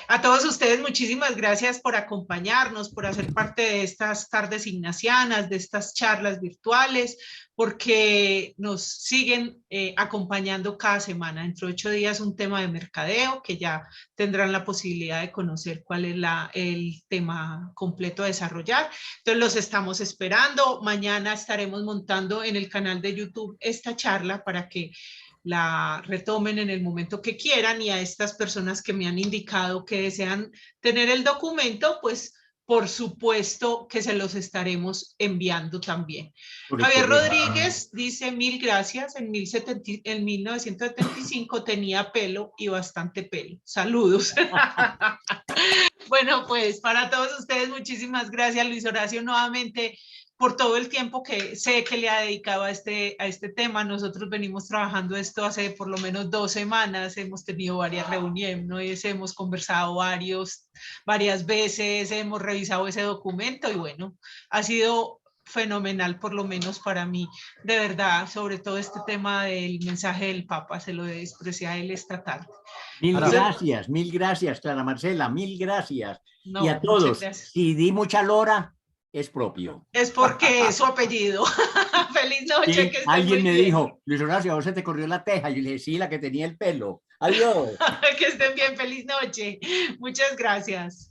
A todos ustedes, muchísimas gracias por acompañarnos, por hacer parte de estas tardes ignacianas, de estas charlas virtuales, porque nos siguen acompañando cada semana. Dentro de 8 días un tema de mercadeo, que ya tendrán la posibilidad de conocer cuál es el tema completo a desarrollar. Entonces los estamos esperando. Mañana estaremos montando en el canal de YouTube esta charla para que la retomen en el momento que quieran, y a estas personas que me han indicado que desean tener el documento, pues por supuesto que se los estaremos enviando también. Javier Rodríguez dice 1000 gracias, en 1975 tenía pelo y bastante pelo. Saludos. Bueno, pues para todos ustedes muchísimas gracias, Luis Horacio, nuevamente por todo el tiempo que sé que le ha dedicado a este tema. Nosotros venimos trabajando esto hace por lo menos 2 semanas, hemos tenido varias reuniones, hemos conversado varias veces, hemos revisado ese documento y bueno, ha sido fenomenal, por lo menos para mí, de verdad, sobre todo este tema del mensaje del Papa, se lo expresé a él esta tarde. Mil gracias, Clara Marcela, mil gracias. No, y a todos, gracias. si di mucha lora, es propio. Es porque es su apellido. Feliz noche, Sí, que estén alguien muy me bien. dijo, Luis Horacio, ¿a vos se te corrió la teja? Y yo le dije, sí, la que tenía el pelo. Adiós. Que estén bien, feliz noche. Muchas gracias.